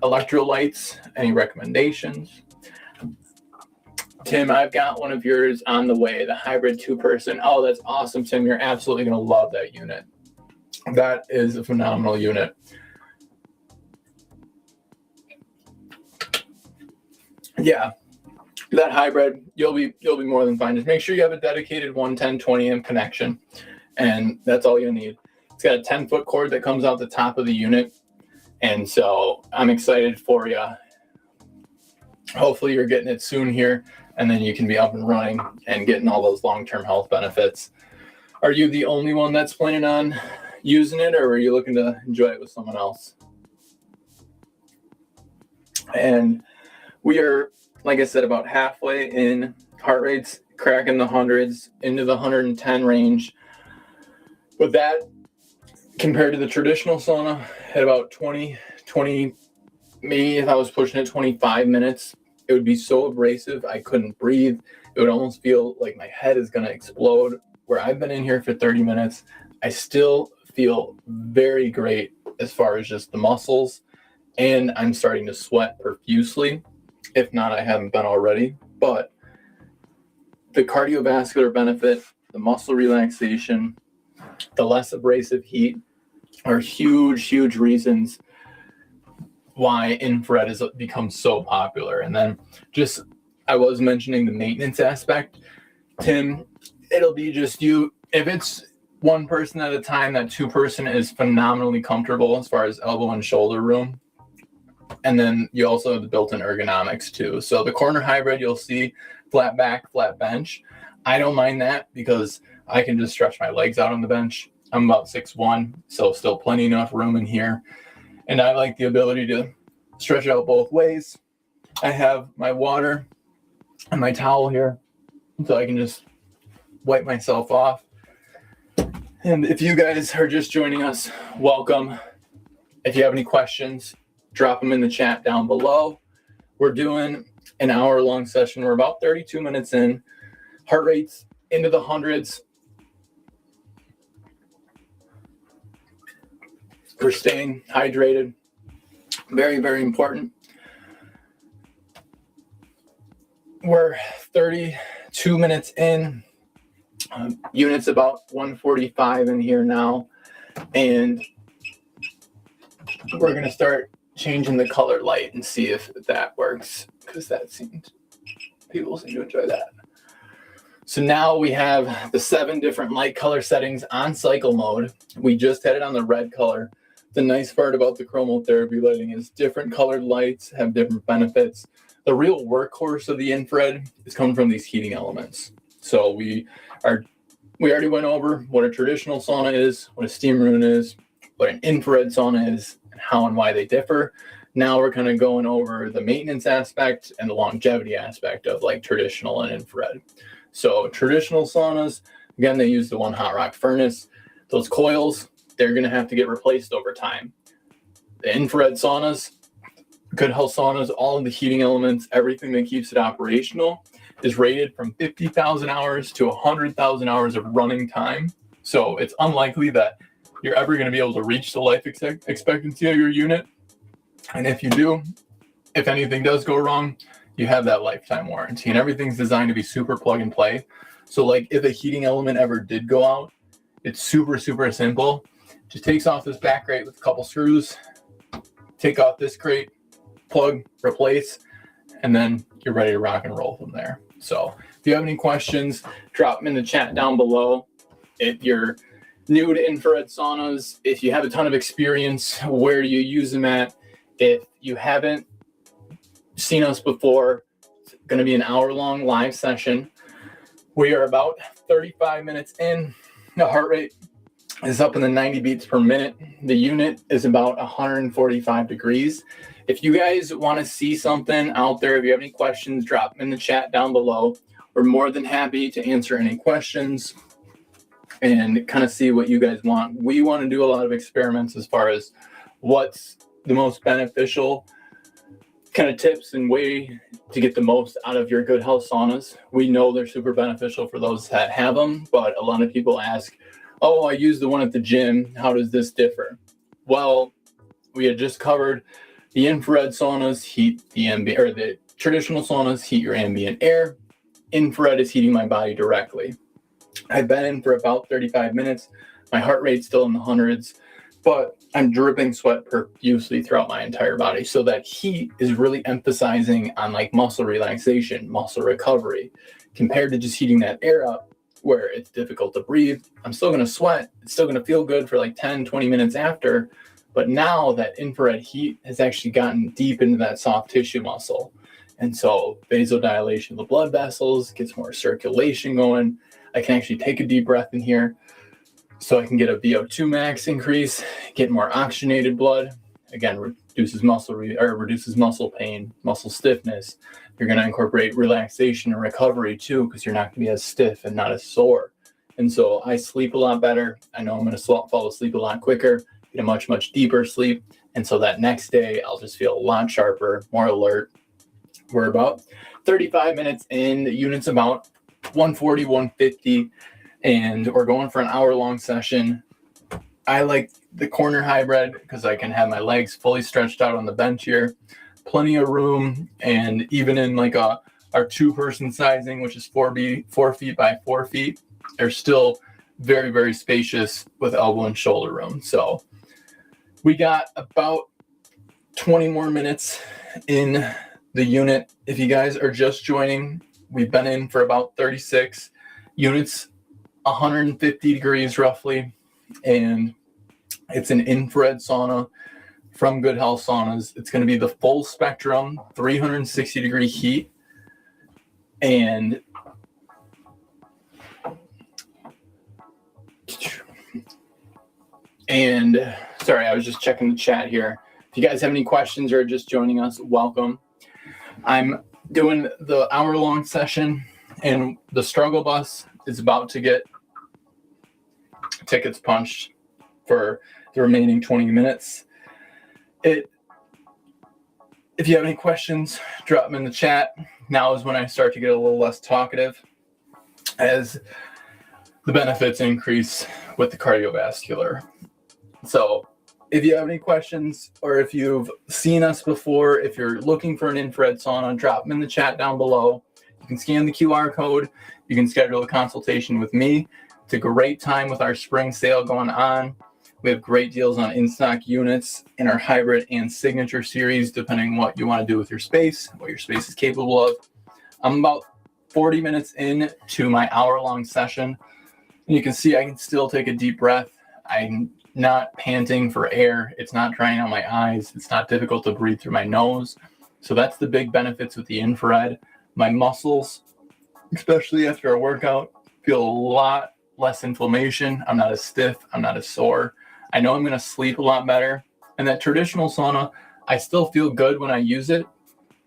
Speaker 1: electrolytes, any recommendations? Tim, I've got one of yours on the way, the hybrid 2-person. Oh, that's awesome, Tim. You're absolutely going to love that unit. That is a phenomenal unit. Yeah. That hybrid, you'll be more than fine. Just make sure you have a dedicated 110 20 amp connection, and that's all you need. It's got a 10-foot cord that comes out the top of the unit, and so I'm excited for you. Hopefully you're getting it soon here, and then you can be up and running and getting all those long-term health benefits. Are you the only one that's planning on using it, or are you looking to enjoy it with someone else? And we are, like I said, about halfway in. Heart rate's cracking the hundreds into the 110 range. With that, compared to the traditional sauna, at about 20, maybe if I was pushing it 25 minutes, it would be so abrasive I couldn't breathe. It would almost feel like my head is going to explode. Where I've been in here for 30 minutes, I still feel very great as far as just the muscles, and I'm starting to sweat profusely. If not, I haven't been already. But the cardiovascular benefit, the muscle relaxation, the less abrasive heat are huge, huge reasons why infrared has become so popular. And then just, I was mentioning the maintenance aspect. Tim, it'll be just you. If it's 1 person at a time, that 2-person is phenomenally comfortable as far as elbow and shoulder room. And then you also have the built-in ergonomics too. So the corner hybrid, you'll see flat back, flat bench. I don't mind that because I can just stretch my legs out on the bench. I'm about 6'1", so still plenty enough room in here. And I like the ability to stretch out both ways. I have my water and my towel here, so I can just wipe myself off. And if you guys are just joining us, welcome. If you have any questions, drop them in the chat down below. We're doing an hour-long session. We're about 32 minutes in. Heart rate's into the hundreds. We're staying hydrated. Very, very important. We're 32 minutes in. Unit's about 145 in here now. And we're going to start changing the color light and see if that works, because people seem to enjoy that. So now we have the 7 different light color settings on cycle mode. We just had it on the red color. The nice part about the chromotherapy lighting is different colored lights have different benefits. The real workhorse of the infrared is coming from these heating elements. So we already went over what a traditional sauna is, what a steam room is, what an infrared sauna is, and how and why they differ. Now we're kind of going over the maintenance aspect and the longevity aspect of like traditional and infrared. So traditional saunas, again, they use the 1 hot rock furnace. Those coils, they're going to have to get replaced over time. The infrared saunas, Good Health Saunas, all of the heating elements, everything that keeps it operational is rated from 50,000 hours to 100,000 hours of running time. So it's unlikely that you're ever going to be able to reach the life expectancy of your unit. And if you do, if anything does go wrong, you have that lifetime warranty, and everything's designed to be super plug and play. So like if a heating element ever did go out, it's super, super simple. Just takes off this back grate with a couple screws, take off this grate, plug, replace, and then you're ready to rock and roll from there. So if you have any questions, drop them in the chat down below. If you're new to infrared saunas, if you have a ton of experience, where do you use them at? If you haven't seen us before, it's going to be an hour-long live session. We are about 35 minutes in. The heart rate is up in the 90 beats per minute. The unit is about 145 degrees. If you guys want to see something out there, if you have any questions, drop them in the chat down below. We're more than happy to answer any questions and kind of see what you guys want. We want to do a lot of experiments as far as what's the most beneficial kind of tips and way to get the most out of your Good Health saunas. We know they're super beneficial for those that have them, but a lot of people ask, oh, I use the one at the gym. How does this differ? Well, we had just covered the infrared saunas heat the ambient, or the traditional saunas heat your ambient air. Infrared is heating my body directly. I've been in for about 35 minutes. My heart rate's still in the hundreds, but I'm dripping sweat profusely throughout my entire body. So that heat is really emphasizing on like muscle relaxation, muscle recovery, compared to just heating that air up where it's difficult to breathe. I'm still going to sweat. It's still going to feel good for like 10, 20 minutes after. But now that infrared heat has actually gotten deep into that soft tissue muscle. And so vasodilation of the blood vessels gets more circulation going. I can actually take a deep breath in here so I can get a VO2 max increase, get more oxygenated blood. Again, reduces muscle pain, muscle stiffness. You're going to incorporate relaxation and recovery too, because you're not going to be as stiff and not as sore. And so I sleep a lot better. I know I'm going to fall asleep a lot quicker, get a much, much deeper sleep. And so that next day, I'll just feel a lot sharper, more alert. We're about 35 minutes in. The unit's about 140, 150, and we're going for an hour-long session. I like the corner hybrid because I can have my legs fully stretched out on the bench here. Plenty of room, and even in like our two-person sizing, which is 4 feet by 4 feet, they're still very, very spacious with elbow and shoulder room. So we got about 20 more minutes in the unit. If you guys are just joining, we've been in for about 36 units, 150 degrees roughly, and it's an infrared sauna from Good Health Saunas. It's going to be the full spectrum, 360 degree heat. And sorry, I was just checking the chat here. If you guys have any questions or are just joining us, welcome. I'm doing the hour-long session, and the struggle bus is about to get tickets punched for the remaining 20 minutes. If you have any questions, drop them in the chat. Now is when I start to get a little less talkative as the benefits increase with the cardiovascular. So if you have any questions, or if you've seen us before, if you're looking for an infrared sauna, drop them in the chat down below. You can scan the QR code. You can schedule a consultation with me. It's a great time with our spring sale going on. We have great deals on in-stock units in our hybrid and signature series, depending on what you want to do with your space, what your space is capable of. I'm about 40 minutes into my hour-long session. And you can see I can still take a deep breath. I'm not panting for air. It's not drying out my eyes. It's not difficult to breathe through my nose. So that's the big benefits with the infrared. My muscles, especially after a workout, feel a lot less inflammation. I'm not as stiff. I'm not as sore. I know I'm going to sleep a lot better. And that traditional sauna, I still feel good when I use it,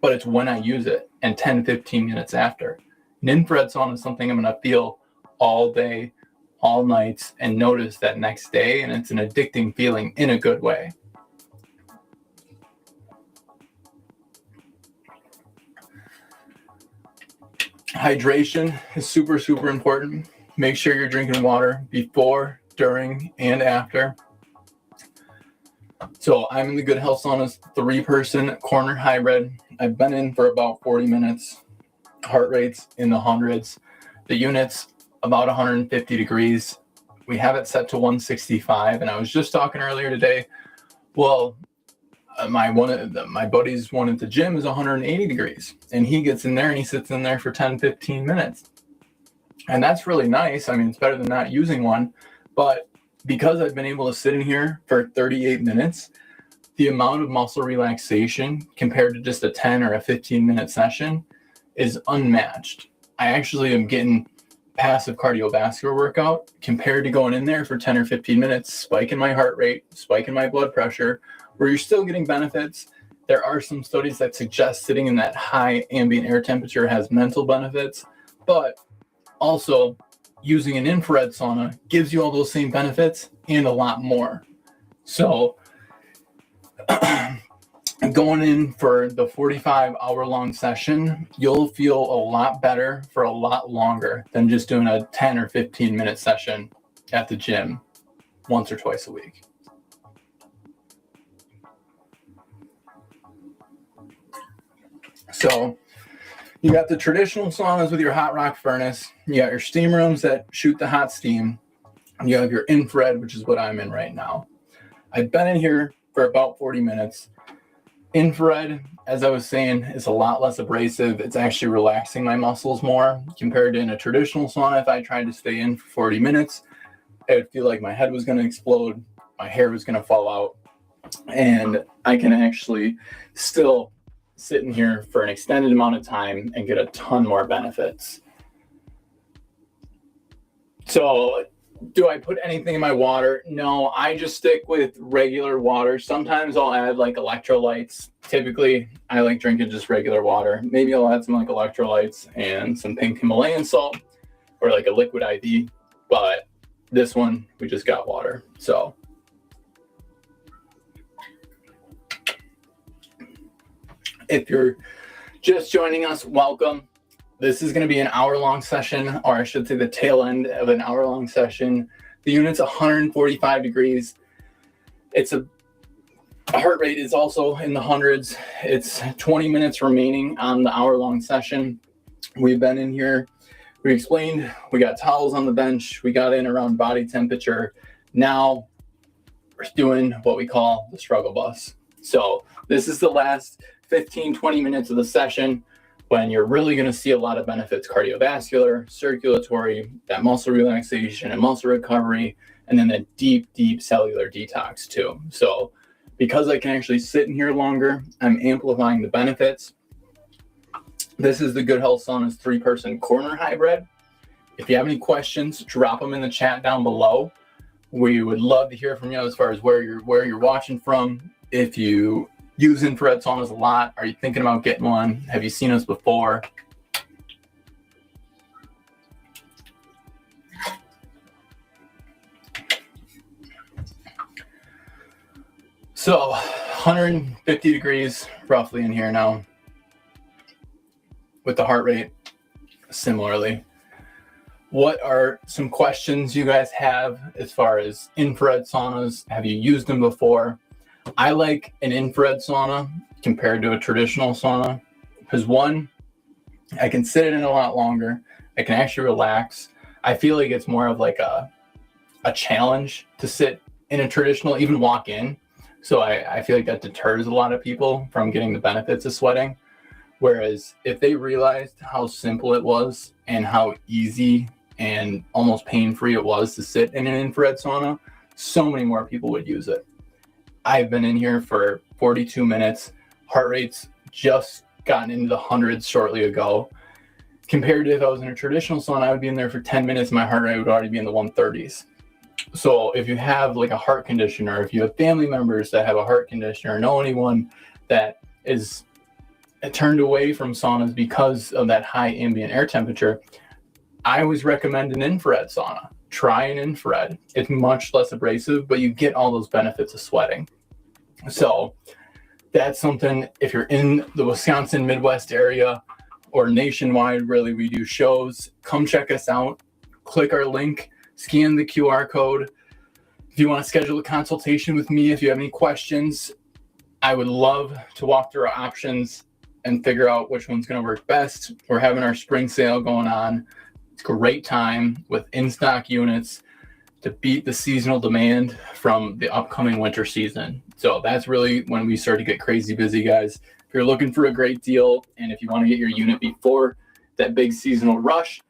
Speaker 1: but it's when I use it and 10, 15 minutes after. An infrared sauna is something I'm going to feel all day, all night, and notice that next day, and it's an addicting feeling in a good way. Hydration is super, super important. Make sure you're drinking water before, during, and after. So I'm in the Good Health Saunas 3-person corner hybrid. I've been in for about 40 minutes. Heart rate's in the hundreds. The unit's about 150 degrees. We have it set to 165. And I was just talking earlier today, well, my buddy's one at the gym is 180 degrees. And he gets in there and he sits in there for 10, 15 minutes. And that's really nice. I mean, it's better than not using one. But because I've been able to sit in here for 38 minutes, the amount of muscle relaxation compared to just a 10 or a 15-minute session is unmatched. I actually am getting passive cardiovascular workout compared to going in there for 10 or 15 minutes, spiking my heart rate, spiking my blood pressure, where you're still getting benefits. There are some studies that suggest sitting in that high ambient air temperature has mental benefits, but also using an infrared sauna gives you all those same benefits and a lot more. So going in for the 45-hour-long session, you'll feel a lot better for a lot longer than just doing a 10 or 15-minute session at the gym once or twice a week. So you got the traditional saunas with your hot rock furnace. You got your steam rooms that shoot the hot steam. And you have your infrared, which is what I'm in right now. I've been in here for about 40 minutes. Infrared, as I was saying, is a lot less abrasive. It's actually relaxing my muscles more compared to in a traditional sauna. If I tried to stay in for 40 minutes, I would feel like my head was going to explode, my hair was going to fall out, and I can actually still sit in here for an extended amount of time and get a ton more benefits. So do I put anything in my water? No, I just stick with regular water. Sometimes I'll add like electrolytes. Typically, I like drinking just regular water. Maybe I'll add some like electrolytes and some pink Himalayan salt or like a liquid IV. But this one, we just got water. So if you're just joining us, welcome. This is going to be an hour-long session, or I should say the tail end of an hour-long session. The unit's 145 degrees. It's a heart rate is also in the hundreds. It's 20 minutes remaining on the hour-long session. We've been in here. We explained. We got towels on the bench. We got in around body temperature. Now we're doing what we call the struggle bus. So this is the last 15, 20 minutes of the session when you're really going to see a lot of benefits: cardiovascular, circulatory, that muscle relaxation and muscle recovery, and then the deep, deep cellular detox too. So because I can actually sit in here longer, I'm amplifying the benefits. This is the Good Health Sauna's 3-person corner hybrid. If you have any questions, drop them in the chat down below. We would love to hear from you as far as where you're watching from. If you use infrared saunas a lot, are you thinking about getting one? Have you seen us before? So 150 degrees roughly in here now with the heart rate similarly. What are some questions you guys have as far as infrared saunas? Have you used them before? I like an infrared sauna compared to a traditional sauna because, one, I can sit in it a lot longer. I can actually relax. I feel like it's more of like a challenge to sit in a traditional, even walk in. So I feel like that deters a lot of people from getting the benefits of sweating. Whereas if they realized how simple it was and how easy and almost pain-free it was to sit in an infrared sauna, so many more people would use it. I've been in here for 42 minutes. Heart rate's just gotten into the hundreds shortly ago. Compared to if I was in a traditional sauna, I would be in there for 10 minutes. My heart rate would already be in the 130s. So if you have like a heart condition, or if you have family members that have a heart condition, or know anyone that is turned away from saunas because of that high ambient air temperature, I always recommend an infrared sauna. Try an infrared. It's much less abrasive, but you get all those benefits of sweating. So that's something, if you're in the Wisconsin Midwest area or nationwide, really, we do shows, come check us out. Click our link, scan the QR code. If you want to schedule a consultation with me, if you have any questions, I would love to walk through our options and figure out which one's going to work best. We're having our spring sale going on. It's a great time with in-stock units to beat the seasonal demand from the upcoming winter season. So that's really when we start to get crazy busy, guys. If you're looking for a great deal and if you want to get your unit before that big seasonal rush,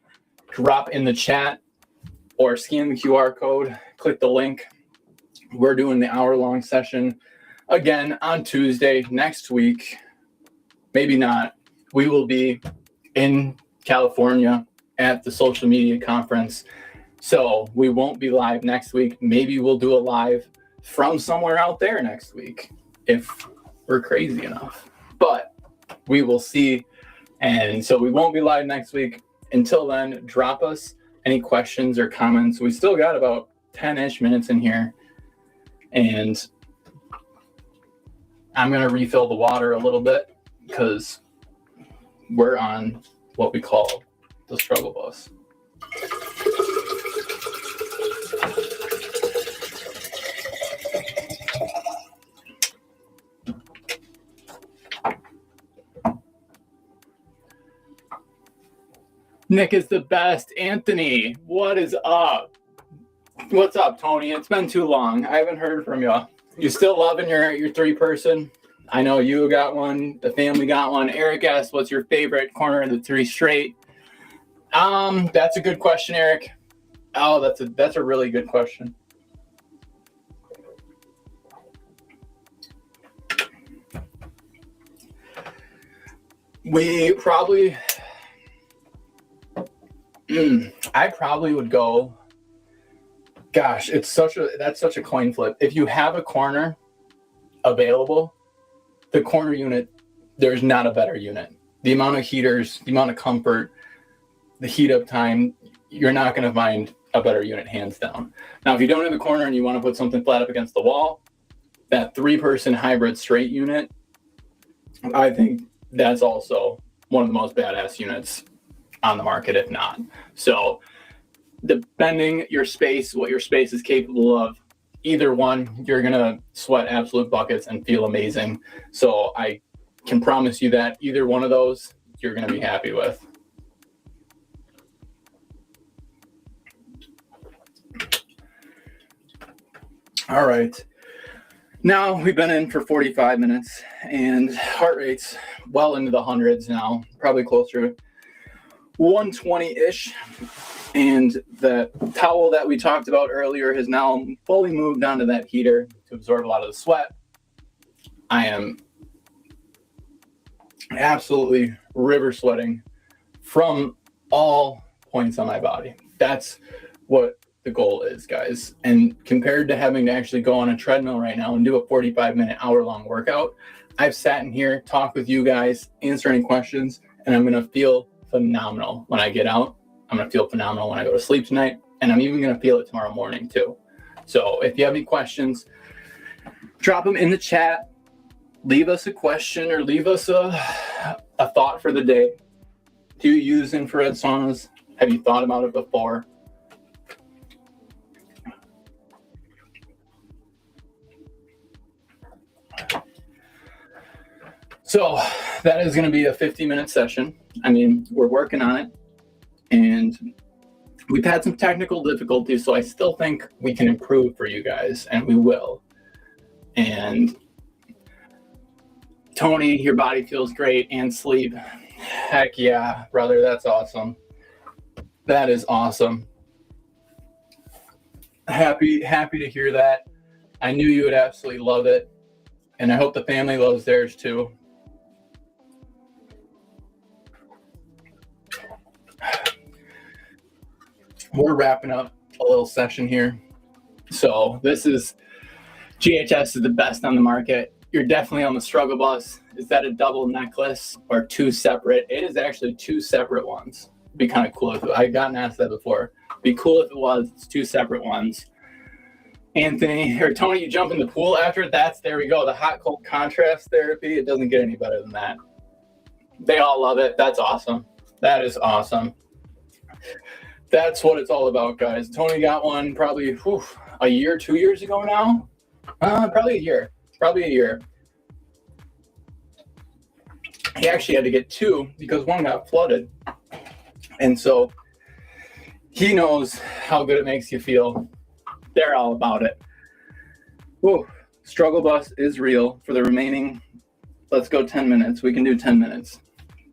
Speaker 1: drop in the chat or scan the QR code, click the link. We're doing the hour-long session again on Tuesday next week. Maybe not. We will be in California at the social media conference. So we won't be live next week. Maybe we'll do a live from somewhere out there next week if we're crazy enough. But we will see. And so we won't be live next week. Until then, drop us any questions or comments. We still got about 10-ish minutes in here. And I'm going to refill the water a little bit because we're on what we call the struggle bus. Nick is the best. Anthony, what is up? What's up, Tony? It's been too long. I haven't heard from you. You still loving your 3-person? I know you got one. The family got one. Eric asked, what's your favorite corner of the 3 straight? That's a good question, Eric. Oh, that's a really good question. We probably... I probably would go, gosh, that's such a coin flip. If you have a corner available, the corner unit, there's not a better unit. The amount of heaters, the amount of comfort, the heat up time, you're not going to find a better unit hands down. Now, if you don't have a corner and you want to put something flat up against the wall, that 3-person hybrid straight unit, I think that's also one of the most badass units on the market, if not. So depending your space, what your space is capable of, either one, you're gonna sweat absolute buckets and feel amazing. So I can promise you that either one of those you're gonna be happy with. All right, now we've been in for 45 minutes and heart rate's well into the hundreds now, probably closer to 120-ish, and the towel that we talked about earlier has now fully moved onto that heater to absorb a lot of the sweat. I am absolutely river sweating from all points on my body. That's what the goal is, guys. And compared to having to actually go on a treadmill right now and do a 45-minute, hour-long workout, I've sat in here, talked with you guys, answer any questions, and I'm going to feel phenomenal when I get out. I'm going to feel phenomenal when I go to sleep tonight, and I'm even going to feel it tomorrow morning too. So if you have any questions, drop them in the chat. Leave us a question or leave us a thought for the day. Do you use infrared saunas? Have you thought about it before? So that is going to be a 50-minute session. I mean, we're working on it, and we've had some technical difficulties, so I still think we can improve for you guys, and we will. And Tony, your body feels great and sleep. Heck yeah, brother, that's awesome. That is awesome. Happy to hear that. I knew you would absolutely love it, and I hope the family loves theirs too. We're wrapping up a little session here. So this is GHS is the best on the market. You're definitely on the struggle bus. Is that a double necklace or 2 separate? It is actually 2 separate ones. It'd be kind of cool if I've gotten asked that before. It'd be cool if it was. It's 2 separate ones. Anthony or Tony, you jump in the pool after. There we go. The hot cold contrast therapy. It doesn't get any better than that. They all love it. That's awesome. That is awesome. That's what it's all about, guys. Tony got one probably a year, 2 years ago now. Probably a year. He actually had to get 2 because one got flooded. And so he knows how good it makes you feel. They're all about it. Whew. Struggle bus is real. For the remaining, let's go 10 minutes. We can do 10 minutes.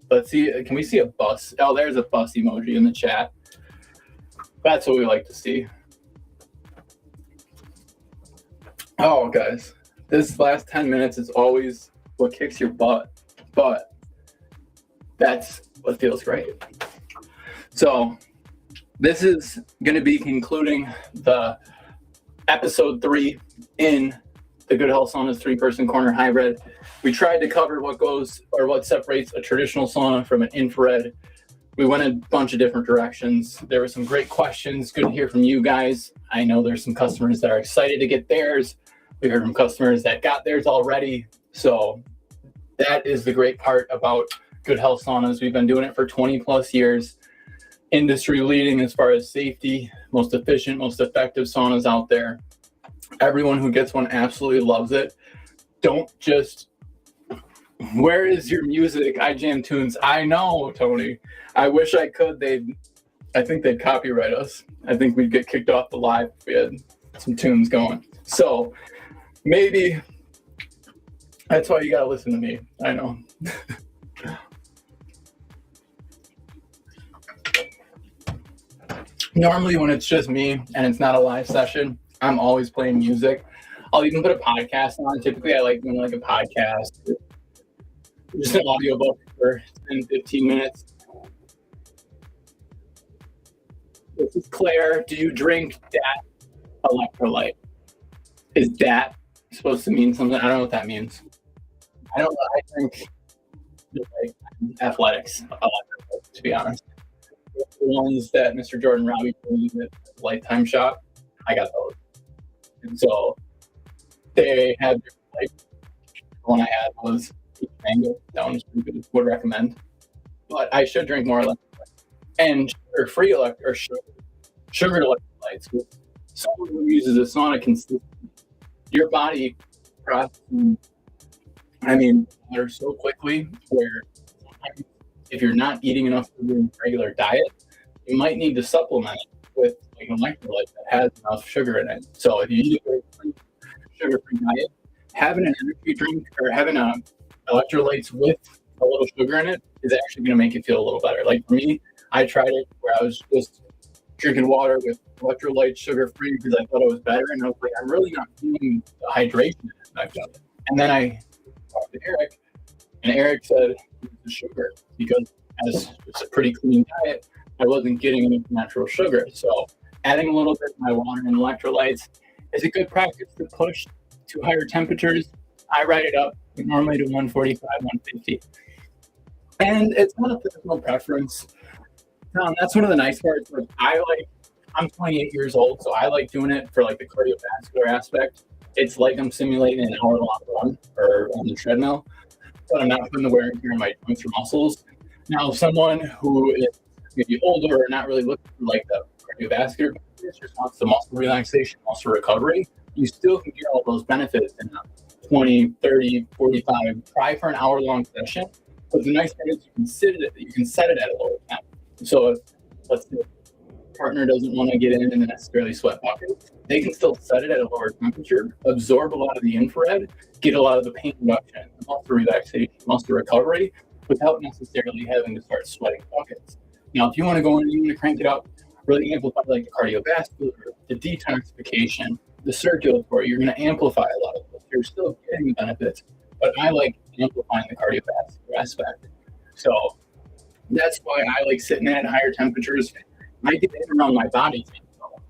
Speaker 1: Let's see. Can we see a bus? Oh, there's a bus emoji in the chat. That's what we like to see. Oh, guys, this last 10 minutes is always what kicks your butt, but that's what feels great. So this is going to be concluding the episode 3 in the Good Health Sauna's 3-person corner hybrid. We tried to cover what separates a traditional sauna from an infrared. We went a bunch of different directions. There were some great questions. Good to hear from you guys. I know there's some customers that are excited to get theirs. We heard from customers that got theirs already. So that is the great part about Good Health Saunas. We've been doing it for 20 plus years. Industry leading as far as safety, most efficient, most effective saunas out there. Everyone who gets one absolutely loves it. Don't just, where is your music? I jam tunes. I know, Tony. I wish I could. I think they'd copyright us. I think we'd get kicked off the live if we had some tunes going. So maybe that's why you got to listen to me. I know. Normally when it's just me and it's not a live session, I'm always playing music. I'll even put a podcast on. Typically I like doing like a podcast, just an audiobook for 10, 15 minutes. This is Claire. Do you drink that electrolyte? Is that supposed to mean something? I don't know what that means. I don't know. I drink like athletics electrolyte, to be honest. The ones that Mr. Jordan Robbie used at Lifetime Shop, I got those. And so they had, like, the one I had was peach mango. That one was pretty good. Would recommend. But I should drink more electrolytes. And sugar-free sugar electrolytes. With someone who uses a sauna consistently, your body processes, water so quickly where sometimes if you're not eating enough food in a regular diet, you might need to supplement it with like an electrolyte that has enough sugar in it. So if you eat a very sugar-free diet, having an energy drink or having electrolytes with a little sugar in it is actually going to make it feel a little better. Like for me, I tried it where I was just drinking water with electrolytes, sugar-free, because I thought it was better. And I was like, I'm really not feeling the hydration aspect of it. And then I talked to Eric, and Eric said, the sugar, because as it's a pretty clean diet, I wasn't getting any natural sugar. So adding a little bit of my water and electrolytes is a good practice to push to higher temperatures. I write it up normally to 145, 150. And it's not a personal preference. That's one of the nice parts. Like I'm 28 years old, so I like doing it for like the cardiovascular aspect. It's like I'm simulating an hour-long run or on the treadmill, but I'm not putting the wear and tear on my joints or muscles. Now, someone who is maybe older or not really looking for like the cardiovascular benefits, just wants the muscle relaxation, muscle recovery, you still can get all those benefits in a 20, 30, 45, try for an hour-long session. But the nice part is you can set it at a lower temp. So if, let's say, a partner doesn't want to get in and necessarily sweat buckets, they can still set it at a lower temperature, absorb a lot of the infrared, get a lot of the pain reduction, muscle relaxation, muscle recovery, without necessarily having to start sweating buckets. Now, if you want to go in and you want to crank it up, really amplify like the cardiovascular, the detoxification, the circulatory, you're going to amplify a lot of those. You're still getting the benefits, but I like amplifying the cardiovascular aspect. So that's why I like sitting at higher temperatures. I get in around my body.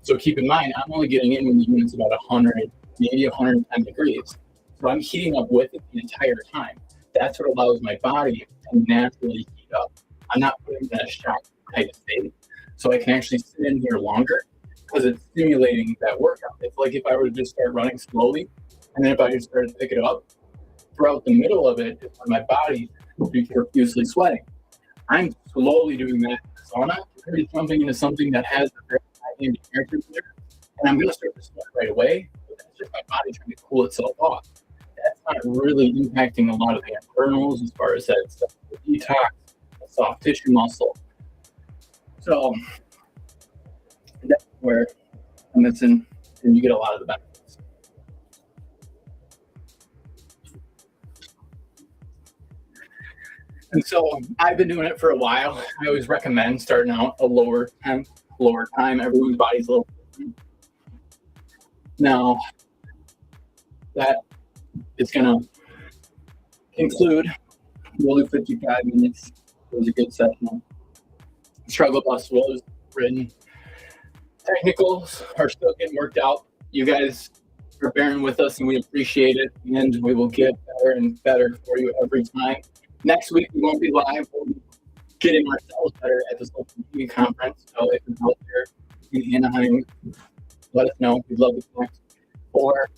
Speaker 1: So keep in mind, I'm only getting in when the unit's about 100, maybe 110 degrees. So I'm heating up with it the entire time. That's what allows my body to naturally heat up. I'm not putting in a shock type state. So I can actually sit in here longer because it's stimulating that workout. It's like if I were to just start running slowly, and then if I just started to pick it up, throughout the middle of it, my body would be profusely sweating. I'm slowly doing that in the sauna, really jumping into something that has a very high ambient air temperature, and I'm going to start to sweat right away. But that's just my body trying to cool itself off. That's not really impacting a lot of the internals as far as that stuff, the detox, the soft tissue muscle. So that's where I'm missing, and you get a lot of the benefits. And so I've been doing it for a while. I always recommend starting out a lower temp, lower time. Everyone's body's a little different. Now, that
Speaker 2: it's going to conclude. We'll do 55 minutes. It was a good session. Struggle bus was written. Technicals are still getting worked out. You guys are bearing with us, and we appreciate it. And we will get better and better for you every time. Next week, we won't be live. We'll be getting ourselves better at the social media conference. So if you're out there in Anaheim, let us know. We'd love to connect. Or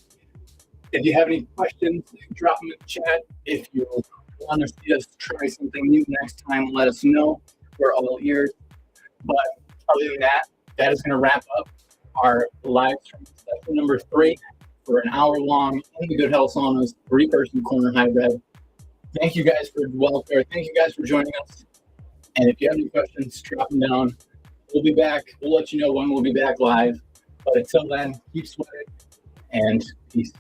Speaker 2: if you have any questions, drop them in the chat. If you want to see us try something new next time, let us know. We're all ears. But other than that, that is going to wrap up our live stream session number 3 for an hour long in the Good Health Sauna's 3-person corner hybrid. Thank you guys for Thank you guys for joining us. And if you have any questions, drop them down. We'll be back. We'll let you know when we'll be back live. But until then, keep sweating and peace.